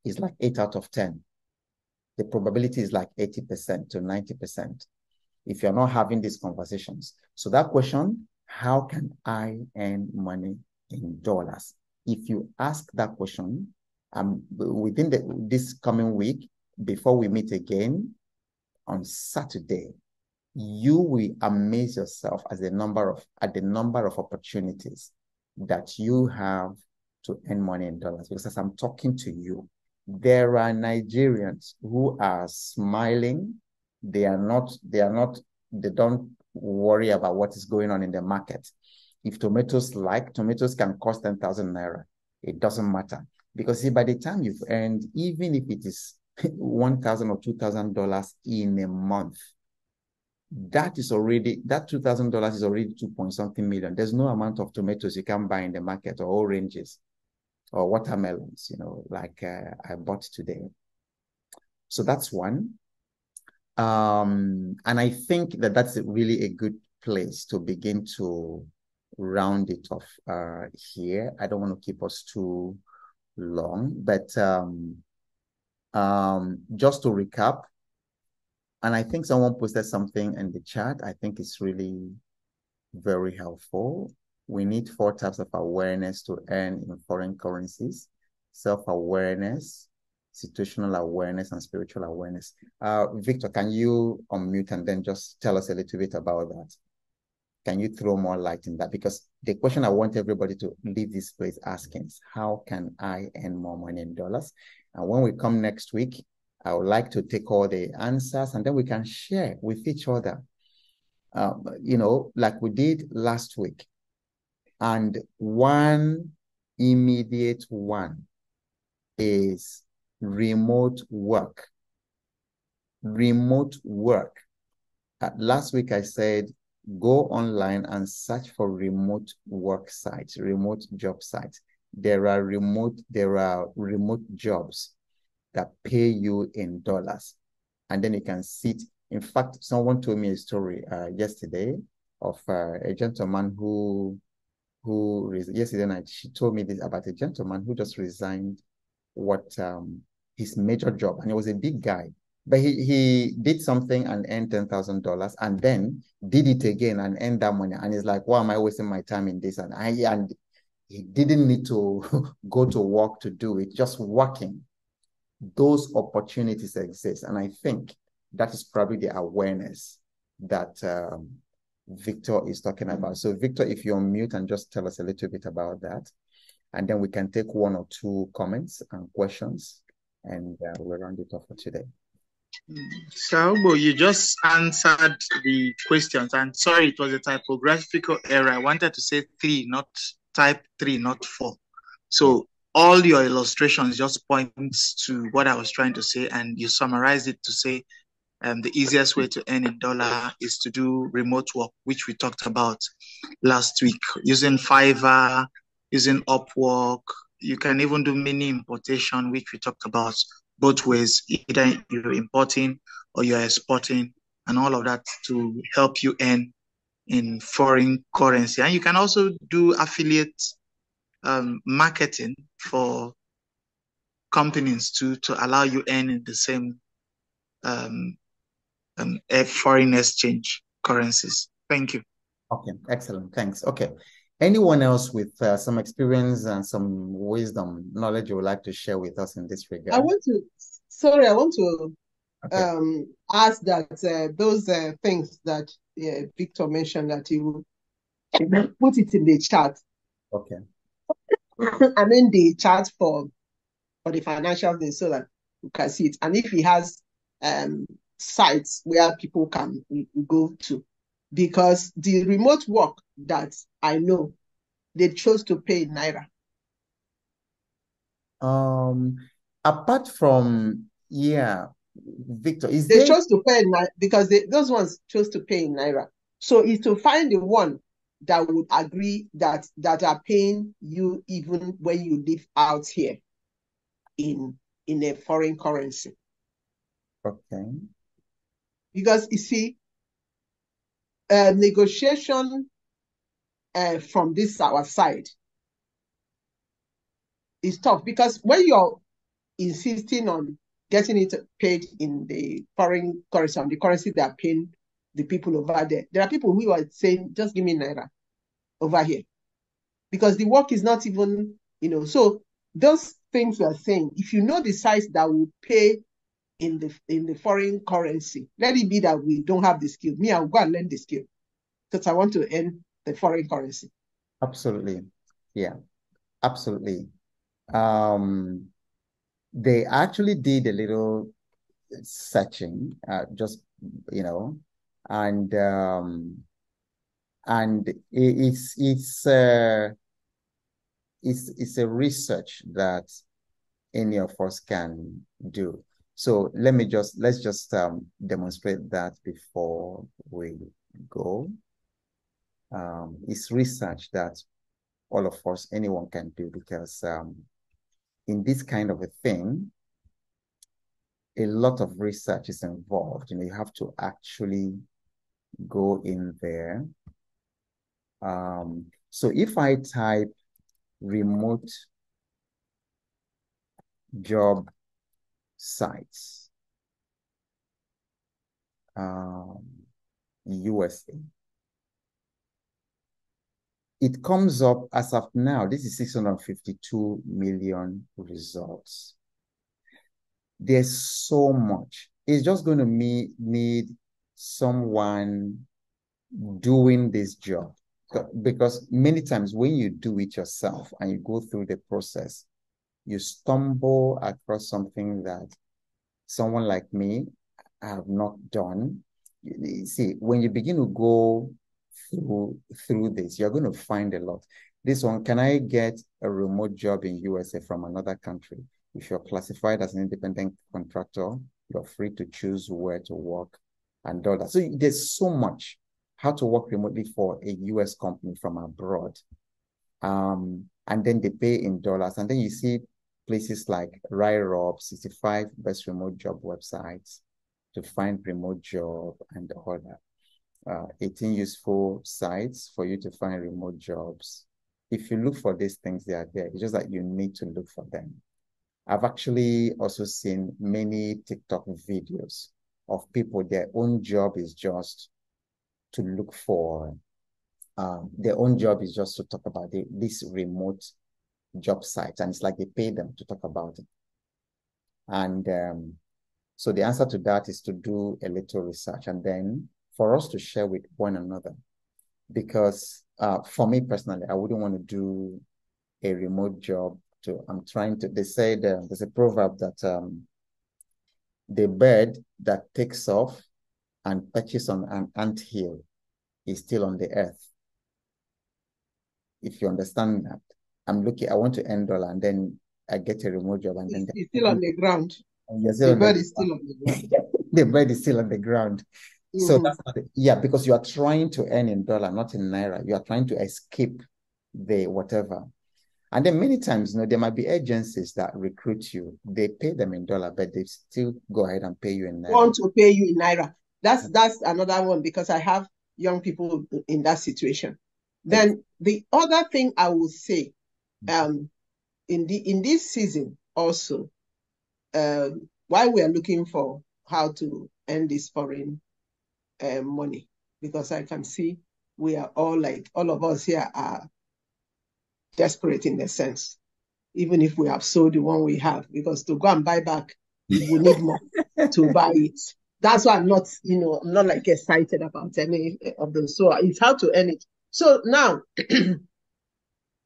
is like 8 out of 10. The probability is like 80% to 90% if you're not having these conversations. So that question, how can I earn money in dollars? If you ask that question, within this coming week, before we meet again on Saturday, you will amaze yourself at the number of opportunities that you have to earn money in dollars. Because as I'm talking to you, there are Nigerians who are smiling. They don't worry about what is going on in the market. If tomatoes can cost 10,000 Naira. It doesn't matter. Because see, by the time you've earned, even if it is $1,000 or $2,000 in a month, that $2,000 is already 2-point-something million. There's no amount of tomatoes you can buy in the market, or oranges or watermelons, like I bought today. So that's one. And I think that's really a good place to begin to round it off here. I don't want to keep us too long, but just to recap, and I think someone posted something in the chat. I think it's really very helpful. We need 4 types of awareness to earn in foreign currencies: self-awareness, situational awareness, and spiritual awareness. Victor, can you unmute and then just tell us a little bit about that? Can you throw more light in that? Because the question I want everybody to leave this place asking is, how can I earn more money in dollars? And when we come next week, I would like to take all the answers and then we can share with each other, like we did last week. And one immediate one is remote work. Remote work. Last week I said, go online and search for remote work sites, remote job sites. There are remote jobs that pay you in dollars. And then you can sit. In fact, someone told me a story yesterday of a gentleman who yesterday night, she told me this about a gentleman who just resigned his major job, and he was a big guy, but he did something and earned $10,000 and then did it again and earned that money, and he's like, why am I wasting my time in this? And he didn't need to go to work to do it, just working. Those opportunities exist, and I think that is probably the awareness that Victor is talking about. So Victor, if you're on mute, and just tell us a little bit about that, and then we can take 1 or 2 comments and questions, and we'll round it off for today. Saubo, you just answered the questions, and sorry, it was a typographical error. I wanted to say 3, not type 3, not 4. So all your illustrations just points to what I was trying to say, and you summarize it to say the easiest way to earn in dollar is to do remote work, which we talked about last week, using Fiverr, using Upwork. You can even do mini importation, which we talked about both ways, either you're importing or you're exporting, and all of that to help you earn in foreign currency. And you can also do affiliate marketing for companies to allow you earn in the same foreign exchange currencies. Thank you. Okay, excellent. Thanks. Okay. Anyone else with some experience and some wisdom, knowledge you would like to share with us in this regard? I want to Okay. ask that those things that Victor mentioned, that he will put it in the chat. Okay. I mean the chat for the financial thing, so that you can see it. And if he has sites where people can go to, because the remote work that I know, they chose to pay in Naira. Apart from, Victor, They chose to pay in Naira because those ones chose to pay in Naira. So it's to find the one that would agree that are paying you even when you live out here in a foreign currency. Okay. Because you see, negotiation from our side is tough, because when you're insisting on getting it paid in the foreign currency, on the currency they are paying the people over there are people who are saying, just give me Naira over here, because the work is not even, so those things we are saying, if you know the sites that will pay in the foreign currency, let it be that we don't have the skill. Me, I'll go and learn the skill because I want to earn the foreign currency. Absolutely. Yeah, absolutely. They actually did a little searching, just, and it's a research that any of us can do. So let's just demonstrate that before we go. It's research that all of us, anyone can do, because in this kind of a thing, a lot of research is involved. You have to actually go in there. So if I type remote job sites, USA, it comes up as of now. This is 652 million results. There's so much. It's just going to need someone doing this job, because many times when you do it yourself and you go through the process, you stumble across something that someone like me have not done. You see, when you begin to go through this, you're going to find a lot. This one, can I get a remote job in USA from another country? If you're classified as an independent contractor, you're free to choose where to work and all that. So there's so much how to work remotely for a US company from abroad. And then they pay in dollars. And then you see places like Naira, 65 best remote job websites to find remote job and all that. 18 useful sites for you to find remote jobs. If you look for these things, they are there. It's just that you need to look for them. I've actually also seen many TikTok videos of people, their own job is just to look for, their own job is just to talk about this remote job site. And it's like they pay them to talk about it. And so the answer to that is to do a little research, and then for us to share with one another. Because for me personally, I wouldn't want to do a remote job. They said there's a proverb that the bird that takes off and perches on an anthill is still on the earth. If you understand that, I want to earn dollar, and then I get a remote job, and then It's still on the ground. you're still The on the bird is still on the ground. the bread is still on the ground. So that's not because you are trying to earn in dollar, not in Naira. You are trying to escape the whatever. And then many times, there might be agencies that recruit you. They pay them in dollar, but they still go ahead and pay you in Naira. Want to pay you in Naira. That's another one, because I have young people in that situation. Then the other thing I will say, in this season also, while we are looking for how to earn this foreign money, because I can see we are all of us here are desperate in a sense, even if we have sold the one we have, because to go and buy back, we need more to buy it. That's why I'm not, I'm not like excited about any of them. So it's how to earn it. So now,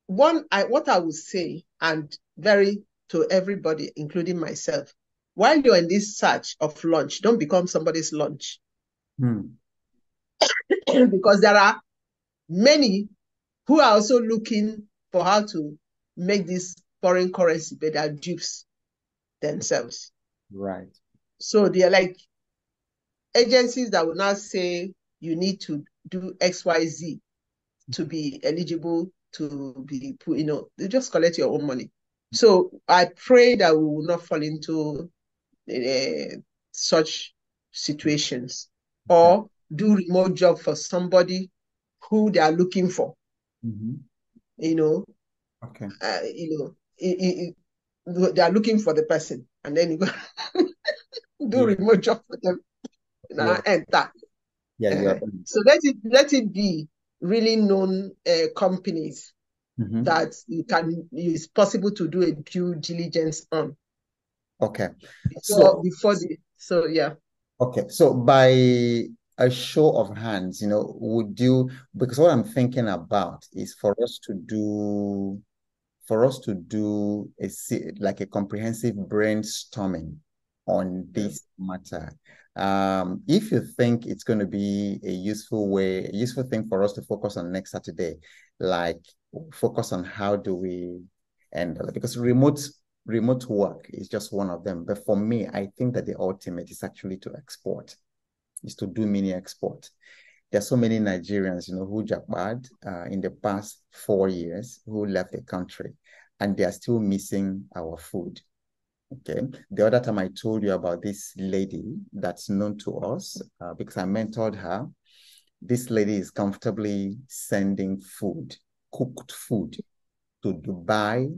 what I would say, and very to everybody, including myself, while you're in this search of lunch, don't become somebody's lunch. Because there are many who are also looking for how to make this foreign currency, but they are dupes themselves. Right. So they are like agencies that will now say you need to do XYZ to be eligible to be, they just collect your own money. So I pray that we will not fall into such situations, or do remote job for somebody who they are looking for. Okay. They are looking for the person, and then you go do remote job for them. Enter. So let it be really known companies that it's possible to do a due diligence on. Okay. Okay. So by a show of hands, would you, because what I'm thinking about is for us to do a comprehensive brainstorming on this matter. If you think it's going to be a useful thing for us to focus on next Saturday, like focus on how do we handle it, because remote work is just one of them. But for me, I think that the ultimate is actually to export, is to do mini export. There's so many Nigerians, who jackpot in the past 4 years, who left the country, and they are still missing our food. Okay. The other time I told you about this lady that's known to us, because I mentored her. This lady is comfortably sending food, cooked food, to Dubai,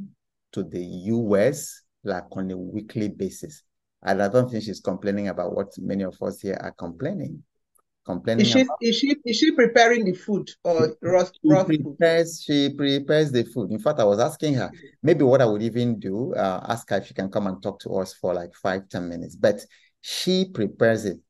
to the US, like on a weekly basis. And I don't think she's complaining about what many of us here are complaining. Is she preparing the food or raw food? She prepares the food. In fact, I was asking her, maybe what I would even do, ask her if she can come and talk to us for like 5-10 minutes. But she prepares it.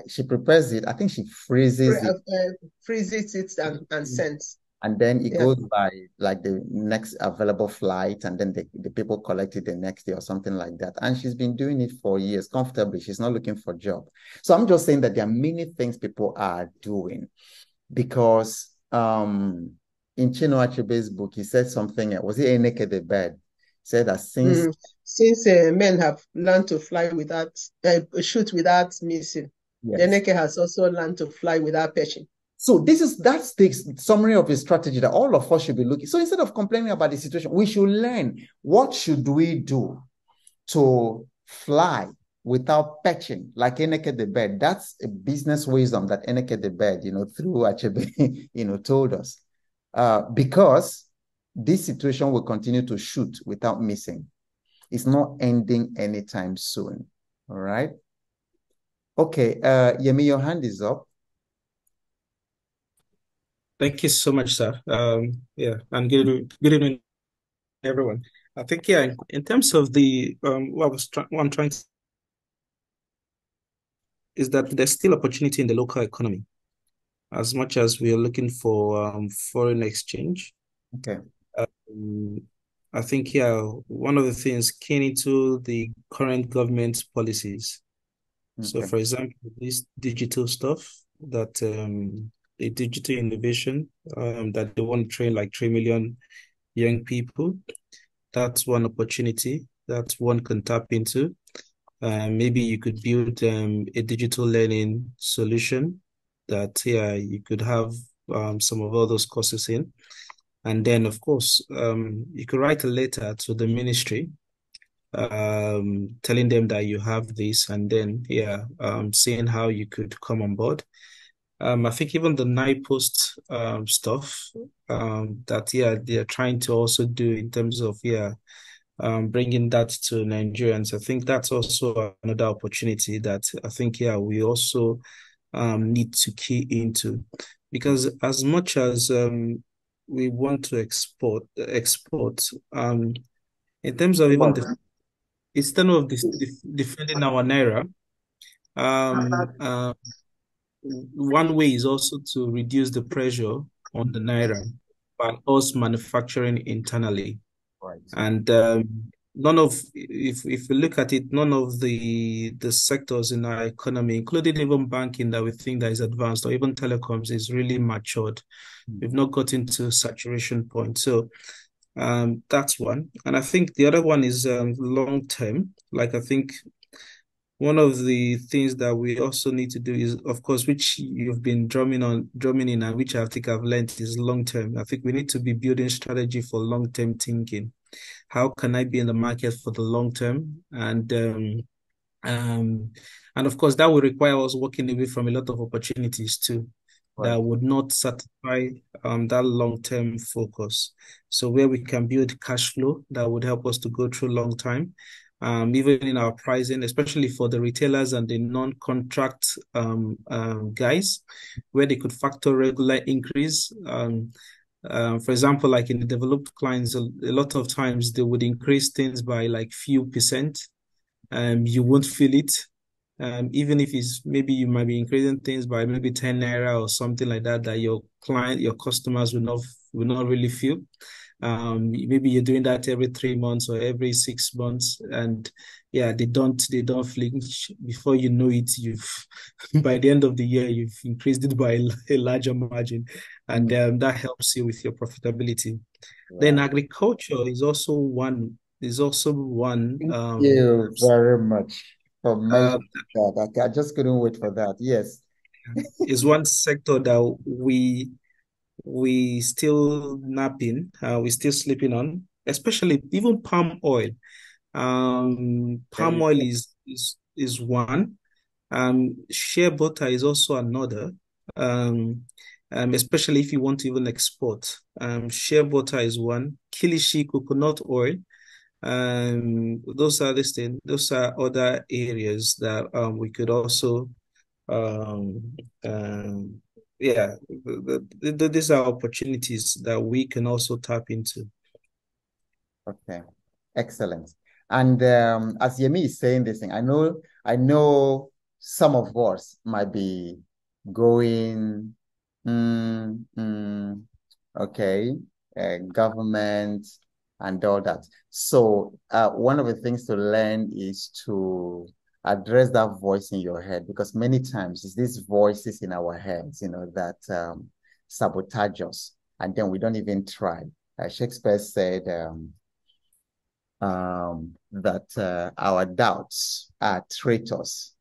She prepares it. I think she freezes it and sends. And then it goes by like the next available flight, and then the people collect it the next day or something like that. And she's been doing it for years comfortably. She's not looking for a job. So I'm just saying that there are many things people are doing, because in Chinua Achebe's book, he said something, was it Eneke the Bird? Said that since men have learned to fly without, shoot without missing, Eneke has also learned to fly without perching. So that's the summary of a strategy that all of us should be looking. So instead of complaining about the situation, we should learn, what should we do to fly without perching, like Eneke the Bird. That's a business wisdom that Eneke the Bird, through Achebe, told us. Because this situation will continue to shoot without missing. It's not ending anytime soon. All right. Okay. Yemi, your hand is up. Thank you so much, sir. And good evening, everyone. I think, in terms of the what I'm trying to is that there's still opportunity in the local economy, as much as we are looking for foreign exchange. Okay. I think, one of the things keen into the current government policies. Okay. So, for example, this digital stuff that the digital innovation that they want to train like 3 million young people. That's one opportunity that one can tap into. Maybe you could build a digital learning solution that you could have some of all those courses in. And then, of course, you could write a letter to the ministry telling them that you have this, and then, seeing how you could come on board. I think even the night post stuff that they're trying to also do in terms of bringing that to Nigerians. I think that's also another opportunity that I think we also need to key into, because as much as we want to export in terms of even instead of defending our Naira, one way is also to reduce the pressure on the Naira by us manufacturing internally. Right. And none of, if we look at it, none of the sectors in our economy, including even banking that we think that is advanced, or even telecoms, is really matured. We've not gotten to saturation point. So that's one. And I think the other one is long term. Like, I think one of the things that we also need to do is, of course, which you've been drumming in, and which I think I've learned, is long term. I think we need to be building strategy for long term thinking. How can I be in the market for the long term? And of course, that will require us walking away from a lot of opportunities too, Right. that would not satisfy that long-term focus. So where we can build cash flow that would help us to go through long time, even in our pricing, especially for the retailers and the non-contract guys, where they could factor regular increase. For example, like in the developed clients, a lot of times they would increase things by like few percent. You won't feel it. Even if it's maybe you might be increasing things by maybe 10 Naira or something like that, that your customers will not really feel. Maybe you're doing that every 3 months or every 6 months, and they don't flinch. Before you know it, by the end of the year, you've increased it by a larger margin, and that helps you with your profitability. Right. Then agriculture is also one. Thank you very much for mentioning that. I just couldn't wait for that. Yes. Is one sector that we still napping, we still sleeping on, especially even palm oil. Palm oil is one. Shea butter is also another. Especially if you want to even export. Shea butter is one. Kilishi coconut oil. Those are other areas that we could also these are opportunities that we can also tap into. Okay, excellent. And as Yemi is saying this thing, I know some of us might be going, okay, government and all that. So one of the things to learn is to address that voice in your head, because many times it's these voices in our heads, that sabotage us, and then we don't even try. Shakespeare said that our doubts are traitors,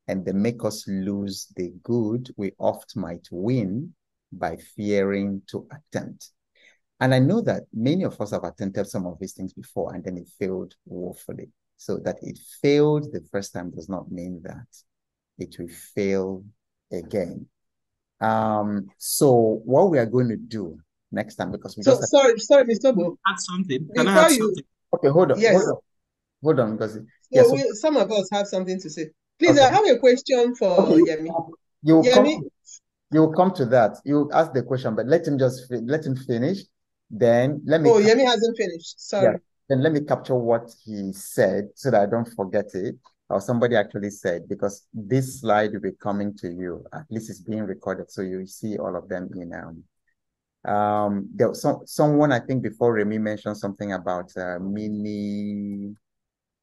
and they make us lose the good we oft might win by fearing to attempt. And I know that many of us have attempted some of these things before, and then it failed woefully. So that it failed the first time does not mean that it will fail again. So what we are going to do next time, because we sorry, Mr. Bo. Add something. Can I add something? Okay, hold on. Yes. Hold on, because some of us have something to say. Please, okay. I have a question for Yemi. You'll come to that. You ask the question, but let him finish. Then let me. Oh, Yemi hasn't finished. Sorry. Yeah. Then let me capture what he said so that I don't forget it, or somebody actually said, because this slide will be coming to you. At least it's being recorded, so you see all of them in. There was someone, I think, before Remy mentioned something about mini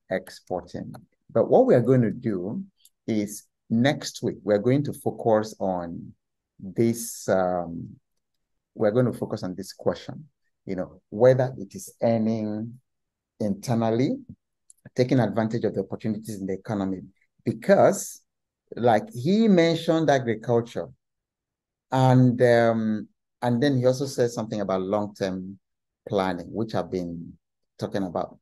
exporting. But what we are going to do is next week we're going to focus on this. We're going to focus on this question. Whether it is earning internally, taking advantage of the opportunities in the economy. Because, like he mentioned agriculture, and then he also said something about long-term planning, which I've been talking about.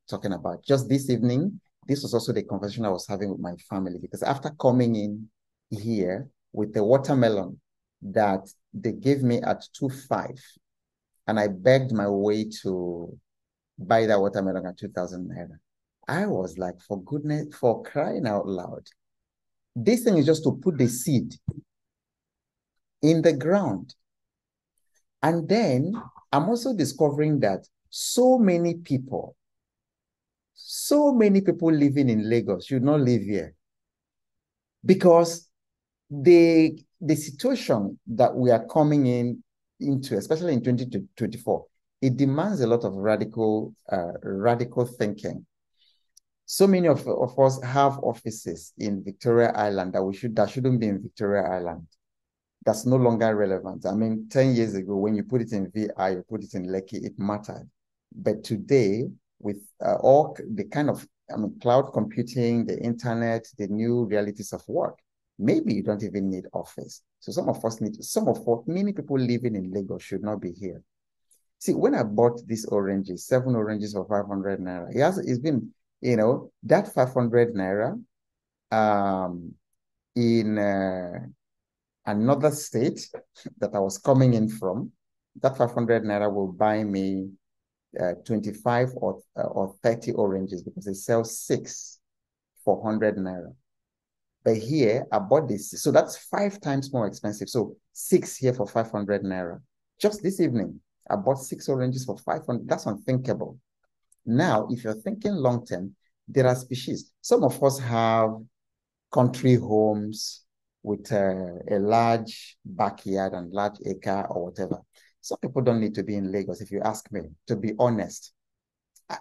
Just this evening, this was also the conversation I was having with my family, because after coming in here with the watermelon that they gave me at 2.5, and I begged my way to buy that watermelon at 2,000 naira. I was like, for crying out loud. This thing is just to put the seed in the ground. And then I'm also discovering that so many people living in Lagos should not live here, because the situation that we are coming into, especially in 2024, it demands a lot of radical thinking. So many of us have offices in Victoria Island that shouldn't be in Victoria Island. That's no longer relevant. I mean, 10 years ago, when you put it in VI, you put it in Lekki, it mattered. But today, with all the kind of, cloud computing, the internet, the new realities of work, maybe you don't even need office. So many people living in Lagos should not be here. See, when I bought these oranges, 7 oranges for 500 naira, it's been, that 500 naira in another state that I was coming in from, that 500 naira will buy me 25 or 30 oranges, because they sell 6 for 100 naira. But here, I bought this, so that's 5 times more expensive. So 6 here for 500 naira. Just this evening, I bought 6 oranges for 500. That's unthinkable. Now, if you're thinking long term, there are species. Some of us have country homes with a large backyard and large acre or whatever. Some people don't need to be in Lagos, if you ask me, to be honest.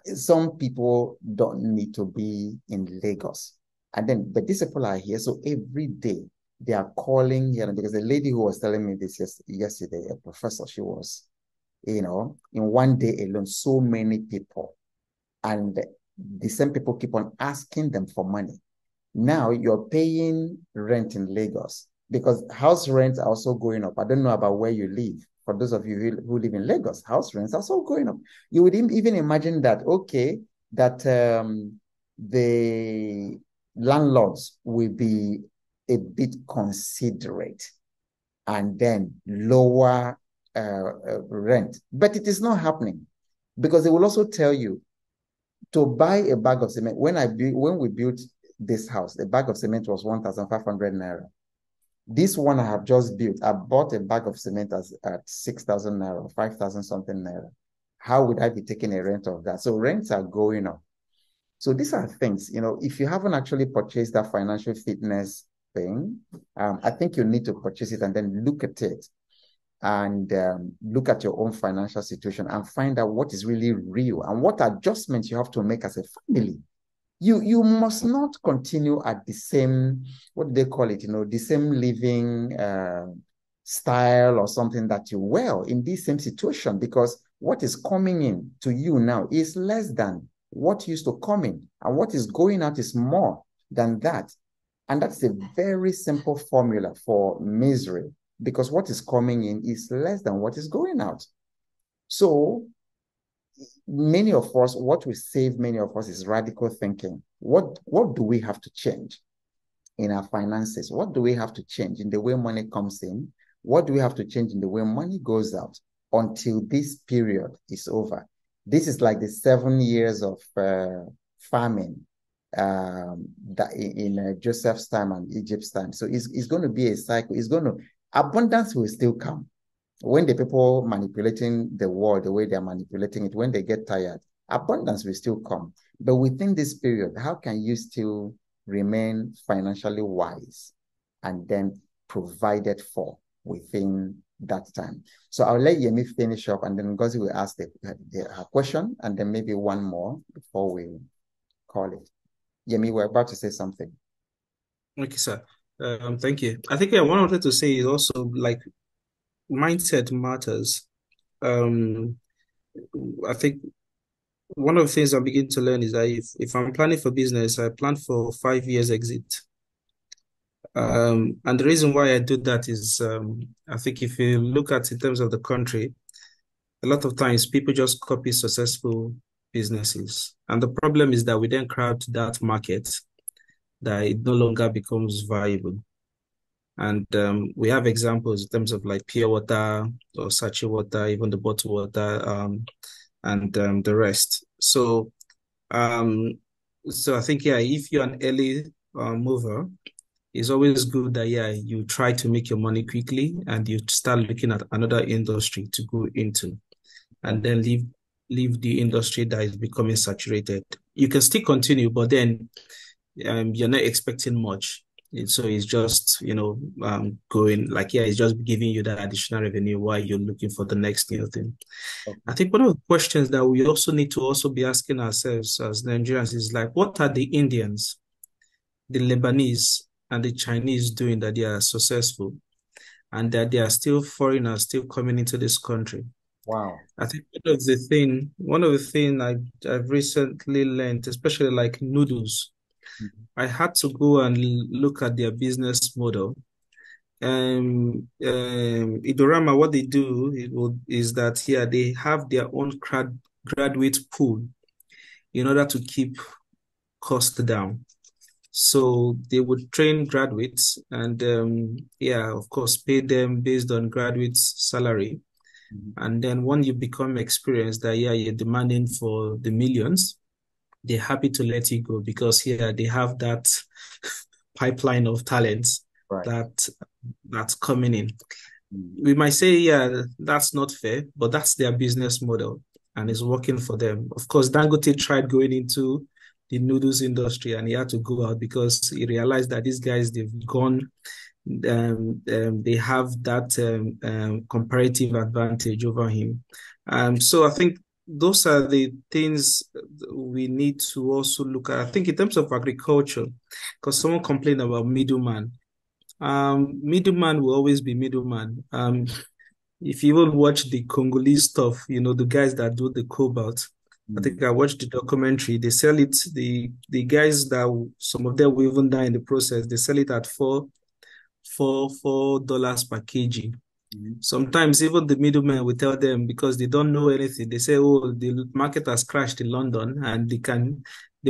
Some people don't need to be in Lagos. But these people are here, so every day they are calling here, because the lady who was telling me this yesterday, a professor, she was, in one day alone, so many people, and the same people keep on asking them for money. Now you're paying rent in Lagos, because house rents are also going up. I don't know about where you live. For those of you who live in Lagos, house rents are also going up. You would even imagine that, the landlords will be a bit considerate and then lower rent. But it is not happening, because they will also tell you to buy a bag of cement. When we built this house, the bag of cement was 1,500 naira. This one I have just built, I bought a bag of cement at 6,000 naira, 5,000 something naira. How would I be taking a rent of that? So rents are going up. So these are things, if you haven't actually purchased that financial fitness thing, I think you need to purchase it and then look at it, and look at your own financial situation and find out what is really real and what adjustments you have to make as a family. You must not continue at the same, what do they call it, the same living style or something that you were in this same situation, because what is coming in to you now is less than what used to come in, and what is going out is more than that. And that's a very simple formula for misery, because what is coming in is less than what is going out. So many of us, what will save many of us is radical thinking. What do we have to change in our finances? What do we have to change in the way money comes in? What do we have to change in the way money goes out until this period is over? This is like the 7 years of famine that in Joseph's time and Egypt's time. So it's going to be a cycle. Abundance will still come. When the people manipulating the world the way they're manipulating it, when they get tired, abundance will still come. But within this period, how can you still remain financially wise and then provided for within that time? So I'll let Yemi finish up, and then Ngozi will ask her question, and then maybe one more before we call it. Yemi, we're about to say something. Okay, sir. Thank you. I think what I wanted to say is also like mindset matters. I think one of the things I'm beginning to learn is that if I'm planning for business, I plan for 5 years exit. And the reason why I do that is, I think if you look at in terms of the country, a lot of times people just copy successful businesses. And the problem is that we then crowd that market, that it no longer becomes viable. And we have examples in terms of like pure water or sachet water, even the bottled water, and the rest. So I think, yeah, if you're an early mover, it's always good that, yeah, you try to make your money quickly and you start looking at another industry to go into, and then leave the industry that is becoming saturated. You can still continue, but then you're not expecting much. So it's just, going like, yeah, it's just giving you that additional revenue while you're looking for the next new thing. Okay. I think one of the questions that we also need to also be asking ourselves as Nigerians is like, what are the Indians, the Lebanese, and the Chinese doing that they are successful and that they are still foreigners still coming into this country? Wow. I think one of the thing I've recently learned, especially like noodles, I had to go and look at their business model. Idorama, what they do is that here they have their own graduate pool in order to keep cost down. So they would train graduates and of course, pay them based on graduates' salary. And then when you become experienced, that you're demanding for the millions, they're happy to let you go because here they have that pipeline of talents that's coming in. We might say, yeah, that's not fair, but that's their business model and it's working for them. Of course, Dangote tried going into the noodles industry and he had to go out because he realized that these guys, they've gone, they have that comparative advantage over him. So I think those are the things we need to also look at. I think in terms of agriculture, because someone complained about middleman. Middleman will always be middleman. If you even watch the Congolese stuff, the guys that do the cobalt, I think I watched the documentary. They sell it, the guys that some of them will even die in the process, they sell it at $4 per kg. Sometimes even the middlemen will tell them because they don't know anything. They say, oh, the market has crashed in London and they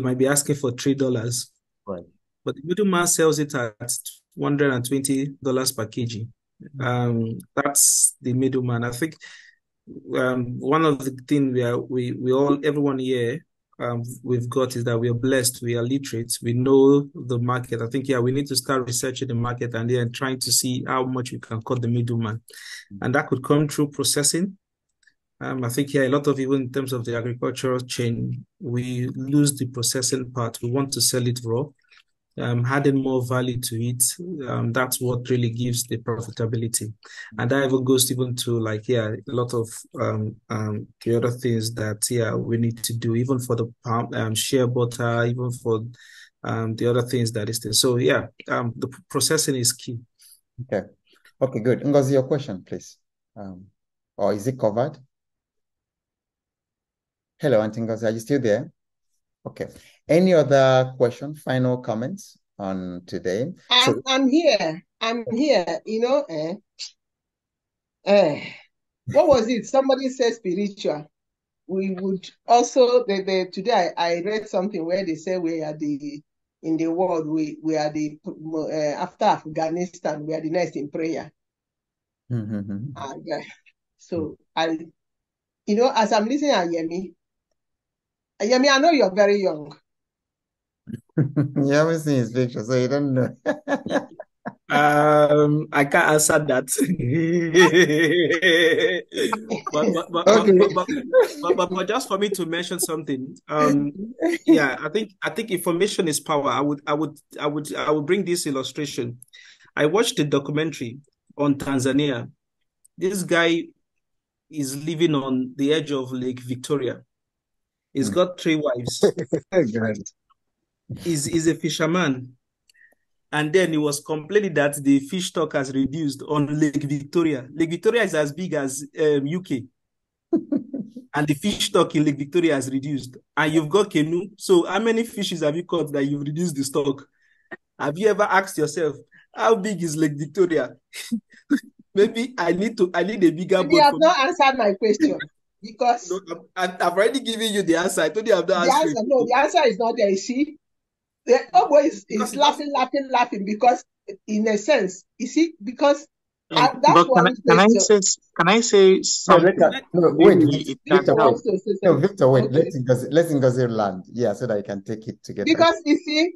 might be asking for $3. Right. But the middleman sells it at $120 per kg. That's the middleman. I think one of the things everyone here we've got is that we are blessed, we are literate, we know the market. I think, yeah, we need to start researching the market and then trying to see how much we can cut the middleman. And that could come through processing. I think, yeah, a lot of even in terms of the agricultural chain, we lose the processing part. We want to sell it raw. Adding more value to it, that's what really gives the profitability. And that even goes even to like, yeah, a lot of the other things that, yeah, we need to do, even for the shea butter, even for the other things that is there. So yeah, the processing is key. Okay. Okay, good. Ngozi, your question, please. Or is it covered? Hello, Auntie Ngozi, are you still there? Okay. Any other question, final comments on today? I'm here. What was it? Somebody said spiritual. We would also, today I read something where they say we are in the world, we are after Afghanistan, we are the next in prayer. And, so as I'm listening at Yemi, I know you're very young. You haven't seen his picture, so you don't know. I can't answer that. but just for me to mention something, yeah, I think information is power. I would bring this illustration. I watched a documentary on Tanzania. This guy is living on the edge of Lake Victoria. He's got 3 wives. He's a fisherman. And then he was complaining that the fish stock has reduced on Lake Victoria. Lake Victoria is as big as UK. and the fish stock in Lake Victoria has reduced, and you've got canoe. So how many fishes have you caught that you've reduced the stock? Have you ever asked yourself, how big is Lake Victoria? Maybe I need a bigger You boat have for me. not answered my question because No, I've already given you the answer. I told you I've not the answered answer, it. no, the answer is not there. You see, the Obo is Because it doesn't. laughing because, in a sense, you see, because that's But one question. can I say No, they something? can, no, wait, Maybe Victor, it can Victor Victor, wait. help. wants to say No, something. Victor, wait. Okay. Let Ngozi land. Yeah, so that I can take it together. Because you see,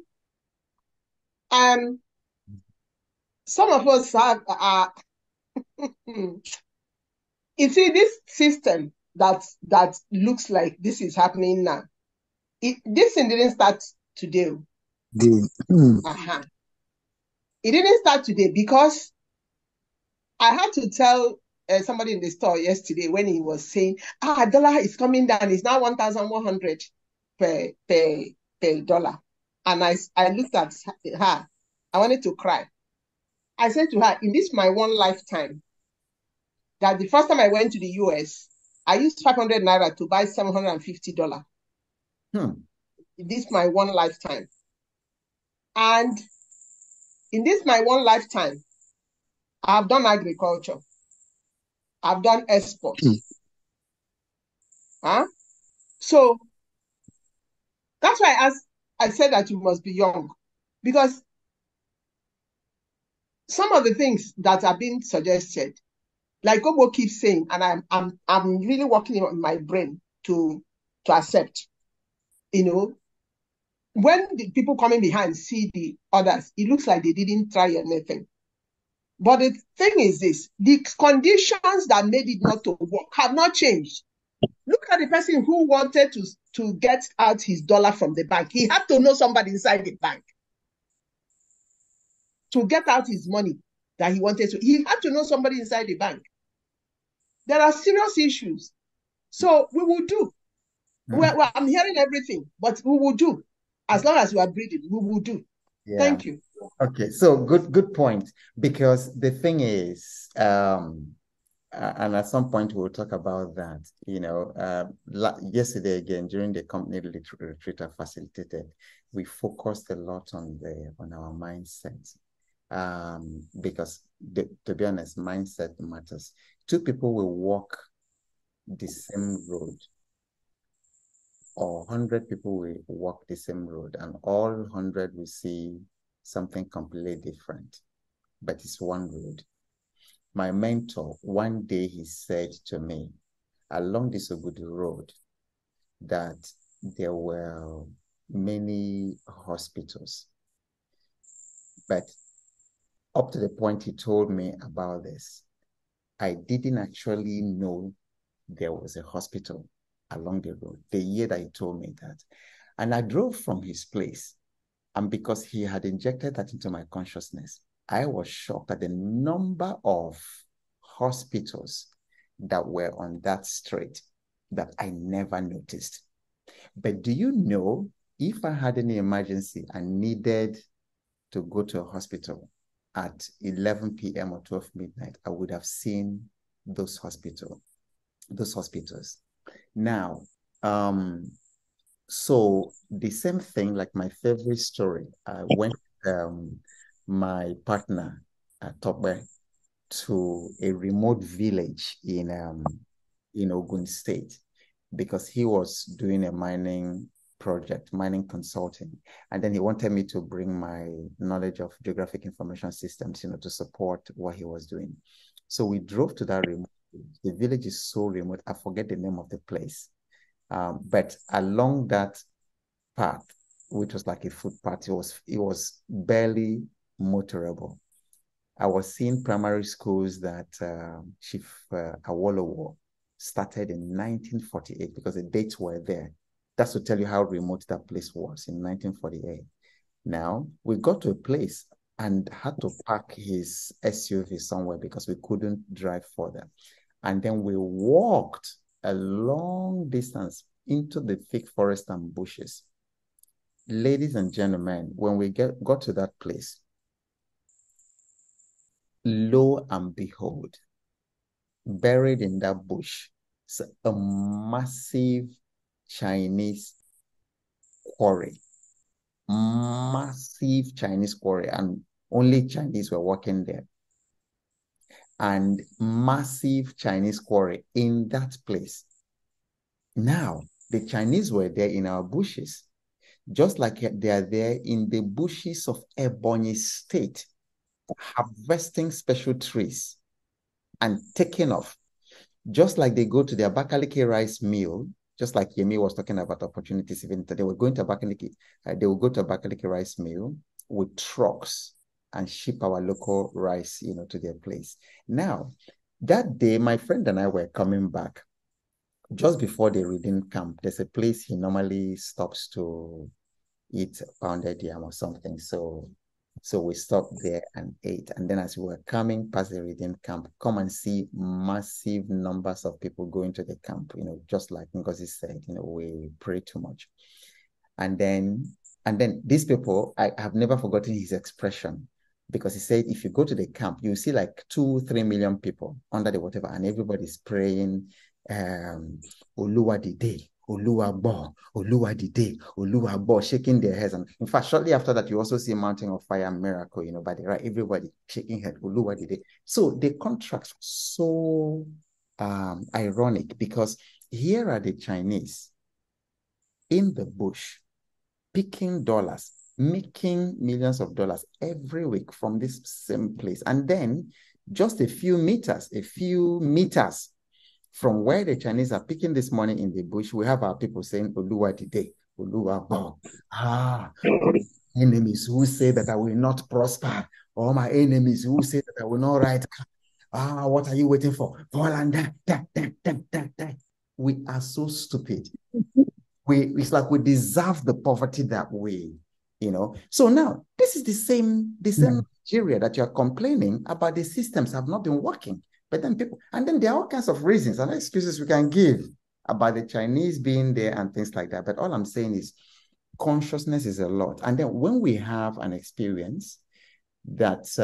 some of us have you see this system that looks like this is happening now. This thing didn't start today. Uh-huh. It didn't start today because I had to tell somebody in the store yesterday when he was saying, dollar is coming down. It's now 1,100 per dollar. And I looked at her. I wanted to cry. I said to her, in this my one lifetime, that the first time I went to the US, I used 500 Naira to buy $750. This my one lifetime. And in this my one lifetime, I've done agriculture. I've done export. So that's why I said that you must be young, because some of the things that are being suggested, like Obo keeps saying, and I'm really working on my brain to accept. You know, when the people coming behind see the others, it looks like they didn't try anything. But the thing is this, the conditions that made it not to work have not changed. Look at the person who wanted to get out his dollar from the bank. He had to know somebody inside the bank to get out his money that he wanted to. He had to know somebody inside the bank. There are serious issues. So we will do. Well, I'm hearing everything, but we will do. As long as you are breathing, we will do. Yeah. Thank you. Okay, so good point. Because the thing is, and at some point we'll talk about that. You know, yesterday again during the company retreat I facilitated, we focused a lot on our mindset. Because to be honest, mindset matters. Two people will walk the same road, or 100 people will walk the same road, and all 100 will see something completely different, but it's one road. My mentor, one day he said to me, along this good road, that there were many hospitals, but up to the point he told me about this, I didn't actually know there was a hospital along the road the year that he told me that. And I drove from his place, and because he had injected that into my consciousness, I was shocked at the number of hospitals that were on that street that I never noticed. But do you know, if I had any emergency and needed to go to a hospital at 11 p.m. or 12 midnight, I would have seen those hospitals. Now, so the same thing, like my favorite story, I went my partner Tokbe to a remote village in Ogun State, because he was doing a mining project, mining consulting, and then he wanted me to bring my knowledge of geographic information systems, to support what he was doing. So we drove to that remote. The village is so remote, I forget the name of the place. But along that path, which was like a footpath, it was barely motorable. I was seeing primary schools that Chief Awolowo started in 1948, because the dates were there. That's to tell you how remote that place was in 1948. Now, we got to a place and had to park his SUV somewhere because we couldn't drive further. And then we walked a long distance into the thick forest and bushes. Ladies and gentlemen, when we got to that place, lo and behold, buried in that bush So a massive Chinese quarry. Massive Chinese quarry, and only Chinese were working there. And massive Chinese quarry in that place. Now, the Chinese were there in our bushes, just like they are there in the bushes of Ebonyi State, harvesting special trees and taking off. Just like they go to the Abakaliki rice mill, just like Yemi was talking about opportunities, even they were going to Abakaliki, they will go to Abakaliki rice mill with trucks and ship our local rice, to their place. Now, that day, my friend and I were coming back. Just before the reading camp, there's a place he normally stops to eat pounded yam or something. So we stopped there and ate. And then as we were coming past the reading camp, come and see massive numbers of people going to the camp, just like Ngozi said, we pray too much. And then these people, I have never forgotten his expression, because he said, if you go to the camp, you see like 2-3 million people under the whatever, and everybody's praying, Oluwa Dide, Oluwa Bo, Oluwa Dide, Oluwa Bo, shaking their heads. And in fact, shortly after that, you also see Mountain of Fire miracle, by the right, everybody shaking head, Oluwa Dide. So the contrast was so ironic, because here are the Chinese in the bush, picking dollars, making millions of dollars every week from this same place. And then just a few meters from where the Chinese are picking this money in the bush, we have our people saying, Oluwa Dide, Oluwa Bo. Enemies who say that I will not prosper, or my enemies who say that I will not write. What are you waiting for? Fall and die. We are so stupid. It's like we deserve the poverty that way, So now, this is the same Nigeria that you're complaining about. The systems have not been working. But then there are all kinds of reasons and excuses we can give about the Chinese being there and things like that. But all I'm saying is consciousness is a lot. And then when we have an experience that's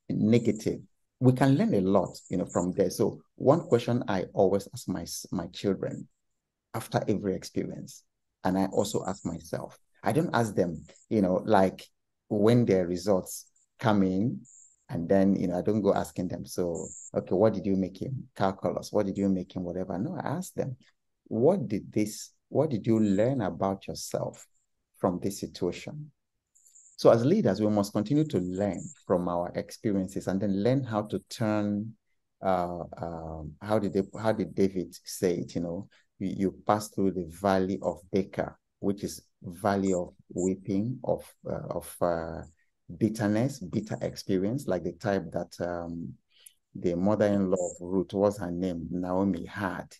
negative, we can learn a lot, from there. So one question I always ask my children after every experience, and I also ask myself, I don't ask them, like when their results come in, and then, I don't go asking them, so, okay, what did you make in calculus? What did you make in whatever? No, I ask them, what did you learn about yourself from this situation? So as leaders, we must continue to learn from our experiences, and then learn how to turn, how did David say it, you pass through the valley of Baker, which is valley of weeping, of bitterness, bitter experience, like the type that the mother-in-law of Ruth, was her name, Naomi, had.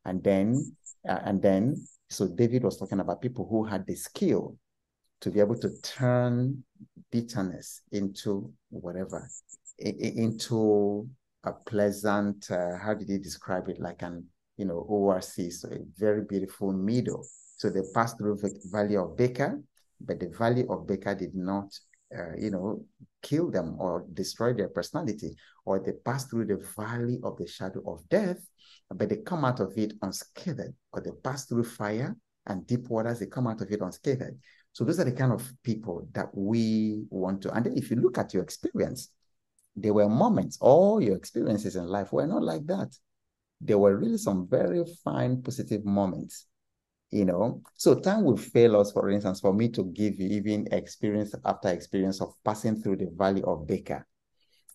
And then, so David was talking about people who had the skill to be able to turn bitterness into whatever, into a pleasant, how did he describe it? Like an, oasis, so a very beautiful meadow. So they passed through the valley of Baker, but the valley of Baker did not, kill them or destroy their personality. Or they passed through the valley of the shadow of death, but they come out of it unscathed. Or they pass through fire and deep waters, they come out of it unscathed. So those are the kind of people that we want to. And then if you look at your experience, there were moments, all your experiences in life were not like that. There were really some very fine, positive moments, So time will fail us, for instance, for me to give you even experience after experience of passing through the valley of Baker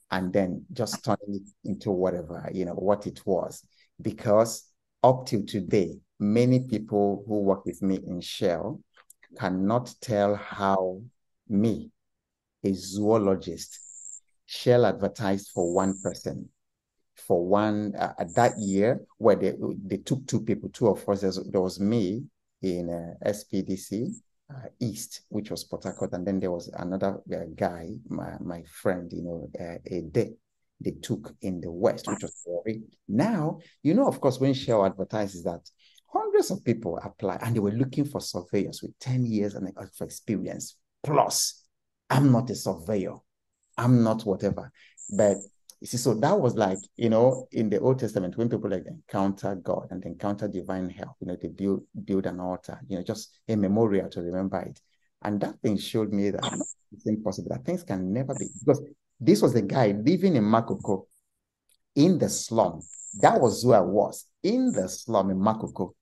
and then just turning it into whatever, what it was. Because up till today, many people who work with me in Shell cannot tell how me, a zoologist, Shell advertised for one person. For one, that year, where they took two people, two of us, there was me in SPDC East, which was Port Harcourt, and then there was another guy, my friend, they took in the West, which was very. Now, of course, when Shell advertises that, hundreds of people apply, and they were looking for surveyors with 10 years of experience. Plus, I'm not a surveyor. I'm not whatever. But You see, so that was like, you know, in the Old Testament, when people like encounter God and encounter divine help, you know, they build an altar, you know, just a memorial to remember it. And that thing showed me that it's impossible, that things can never be, because this was the guy living in Makoko, in the slum. That was who I was, in the slum in Makoko,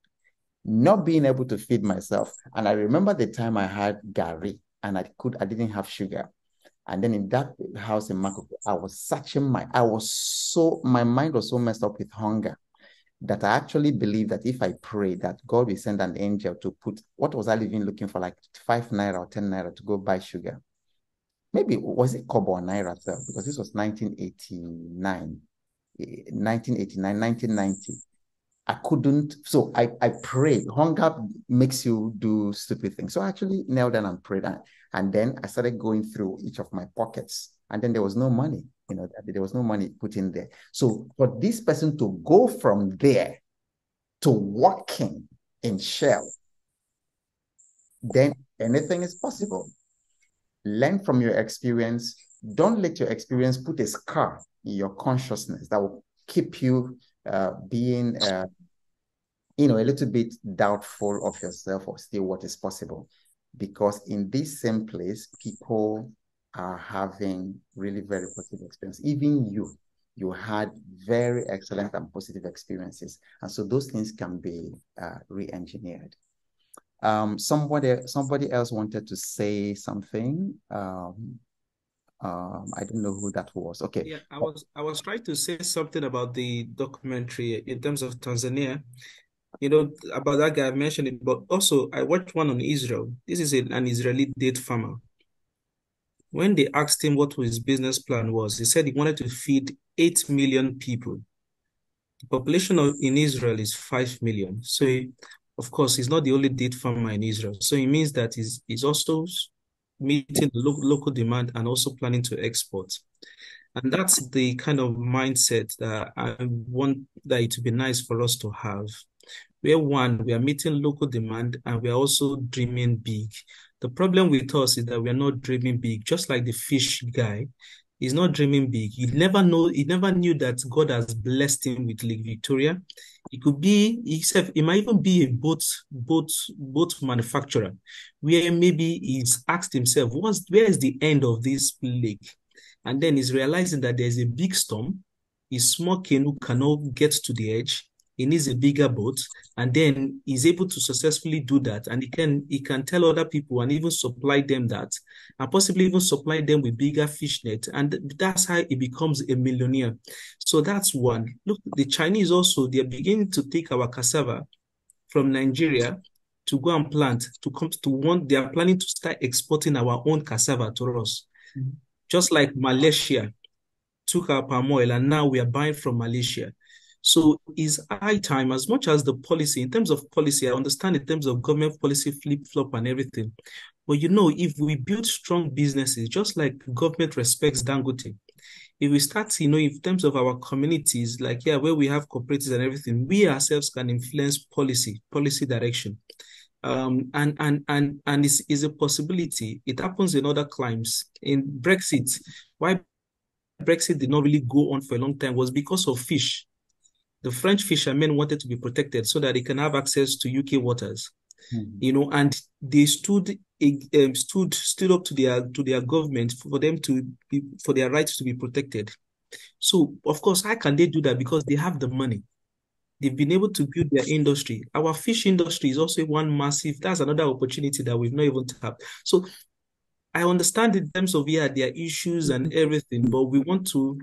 not being able to feed myself. And I remember the time I had Gary and I didn't have sugar. And then in that house in Makoko, I was searching my mind was so messed up with hunger that I actually believed that if I pray that God will send an angel to put, what was I even looking for, like 5 Naira or 10 Naira to go buy sugar? Maybe, was it Kobo or Naira, sir? Because this was 1989, 1990. I couldn't, so I prayed. Hunger makes you do stupid things. So I actually knelt down and prayed. And then I started going through each of my pockets. And then there was no money, you know, there was no money put in there. So for this person to go from there to working in Shell, then anything is possible. Learn from your experience. Don't let your experience put a scar in your consciousness that will keep you being you know, a little bit doubtful of yourself or still what is possible. Because in this same place, people are having really very positive experience. Even you had very excellent and positive experiences. And so those things can be re-engineered. Somebody else wanted to say something. I don't know who that was. Okay. Yeah, I was trying to say something about the documentary in terms of Tanzania. You know, about that guy I mentioned it, but also I watched one on Israel. This is an Israeli date farmer. When they asked him what his business plan was, he said he wanted to feed 8 million people. The population in Israel is 5 million. So, of course, he's not the only date farmer in Israel. So it means that he's also meeting the local demand and also planning to export. And that's the kind of mindset that I want that it to be nice for us to have. Where one, we are meeting local demand and we are also dreaming big. The problem with us is that we are not dreaming big, just like the fish guy. He's not dreaming big. He never knew that God has blessed him with Lake Victoria. It could be, he might even be a boat manufacturer, where maybe he's asked himself, where is the end of this lake? And then he's realizing that there's a big storm. His small canoe cannot get to the edge. He needs a bigger boat, and then he's able to successfully do that. And he can tell other people and even supply them that, and possibly even supply them with bigger fish net. And that's how he becomes a millionaire. So that's one. Look, the Chinese also, they're beginning to take our cassava from Nigeria to go and plant they are planning to start exporting our own cassava to us. Mm-hmm. Just like Malaysia took our palm oil and now we are buying from Malaysia. So it's high time, as much as the policy, in terms of policy, I understand in terms of government policy flip-flop and everything. But you know, if we build strong businesses, just like government respects Dangote, if we start, you know, in terms of our communities, like, yeah, where we have cooperatives and everything, we ourselves can influence policy direction. And it's a possibility. It happens in other climes. In Brexit, why Brexit did not really go on for a long time was because of fish. The French fishermen wanted to be protected so that they can have access to UK waters, you know, and they stood up to their government for them for their rights to be protected. So, of course, how can they do that? Because they have the money. They've been able to build their industry. Our fish industry is also that's another opportunity that we've not even tapped. So I understand in terms of, yeah, their issues and everything, but we want to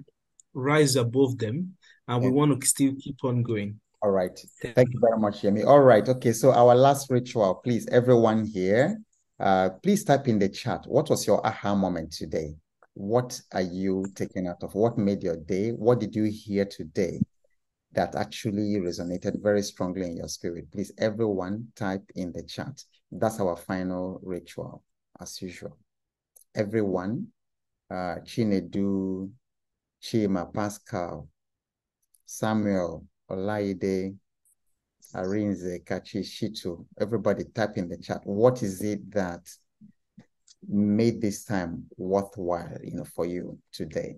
rise above them and we want to still keep on going. All right. Thank you very much, Yemi. All right. Okay. So our last ritual, please, everyone here, please type in the chat. What was your aha moment today? What are you taking out of? What made your day? What did you hear today that actually resonated very strongly in your spirit? Please, everyone type in the chat. That's our final ritual, as usual. Everyone, Chinedu, Chima, Pascal, Samuel, Olaide, Arinze, Kachi, Shitu, everybody type in the chat. What is it that made this time worthwhile, you know, for you today?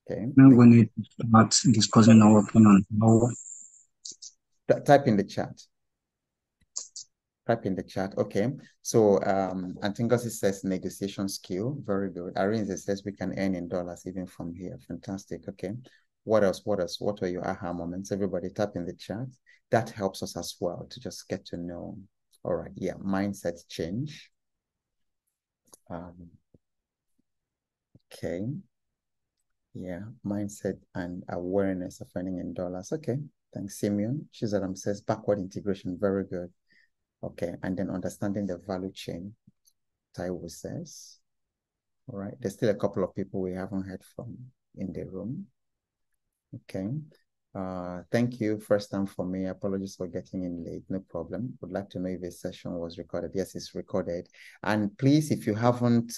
Okay. Now we need to start discussing our opinion on how. Type in the chat. Type in the chat. Okay. So Antingosi says negotiation skill. Very good. Arinze says we can earn in dollars even from here. Fantastic. Okay. What else? What else? What were your aha moments? Everybody type in the chat. That helps us as well to just get to know. All right. Yeah. Mindset change. Okay. Yeah. Mindset and awareness of earning in dollars. Okay. Thanks, Simeon. Shizadam says backward integration. Very good. Okay. And then understanding the value chain. Taiwo says. All right. There's still a couple of people we haven't heard from in the room. Okay. Thank you. First time for me. Apologies for getting in late. No problem. Would like to know if this session was recorded. Yes, it's recorded. And please, if you haven't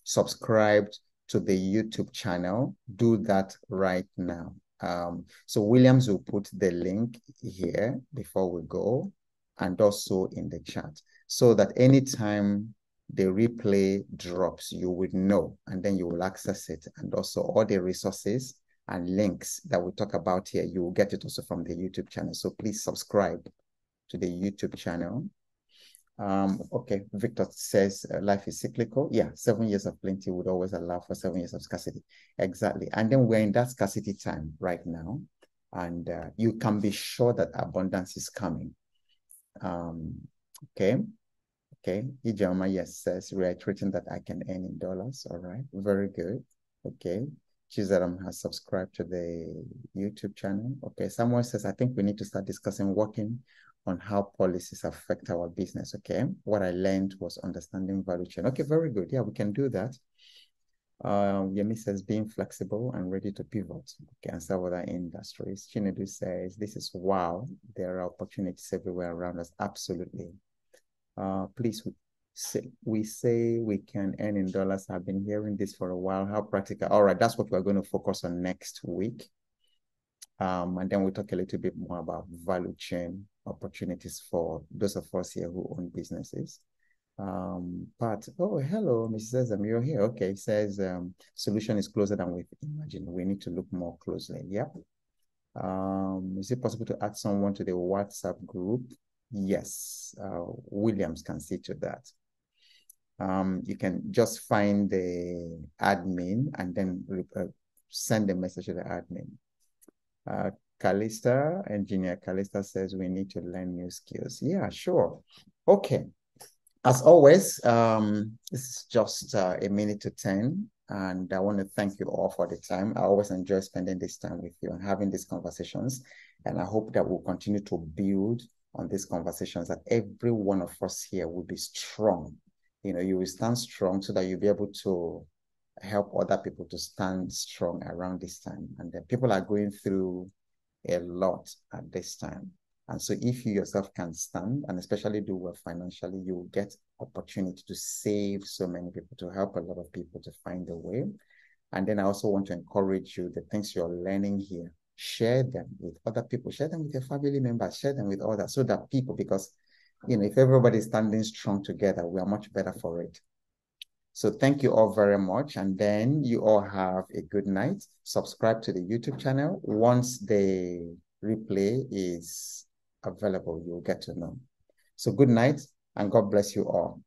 subscribed to the YouTube channel, do that right now. So Williams will put the link here before we go and also in the chat so that anytime the replay drops, you would know, and then you will access it. And also all the resources and links that we talk about here, you will get it also from the YouTube channel. So please subscribe to the YouTube channel. Okay, Victor says life is cyclical. Yeah, 7 years of plenty would always allow for 7 years of scarcity. Exactly. And then we're in that scarcity time right now. And you can be sure that abundance is coming. Okay. Okay. Ijama, yes, says reiterating that I can earn in dollars. All right. Very good. Okay. Chizaram has subscribed to the YouTube channel. Okay. Someone says, I think we need to start discussing working on how policies affect our business. Okay. What I learned was understanding value chain. Okay. Very good. Yeah, we can do that. Yemi says being flexible and ready to pivot. Okay, and serve other industries. Chinedu says, this is wow. There are opportunities everywhere around us. Absolutely. Please, we say we can earn in dollars. I've been hearing this for a while. How practical? All right, that's what we're going to focus on next week. And then we'll talk a little bit more about value chain opportunities for those of us here who own businesses. But oh, hello, Mrs. Ezem, you're here. Okay, it says solution is closer than we imagine. We need to look more closely. Yep. Is it possible to add someone to the WhatsApp group? Yes, Williams can see to that. You can just find the admin and then send a message to the admin. Callista, engineer Callista says we need to learn new skills. Yeah, sure. Okay. As always, this is just a minute to 10, and I want to thank you all for the time. I always enjoy spending this time with you and having these conversations, and I hope that we'll continue to build on these conversations, that every one of us here will be strong. You know, you will stand strong so that you'll be able to help other people to stand strong around this time. And then people are going through a lot at this time. And so if you yourself can stand and especially do well financially, you will get opportunity to save so many people, to help a lot of people to find a way. And then I also want to encourage you, the things you're learning here, share them with other people, share them with your family members, share them with others, so that people, because, you know, if everybody's standing strong together, we are much better for it. So thank you all very much. And then you all have a good night. Subscribe to the YouTube channel. Once the replay is available, you'll get to know. So good night and God bless you all.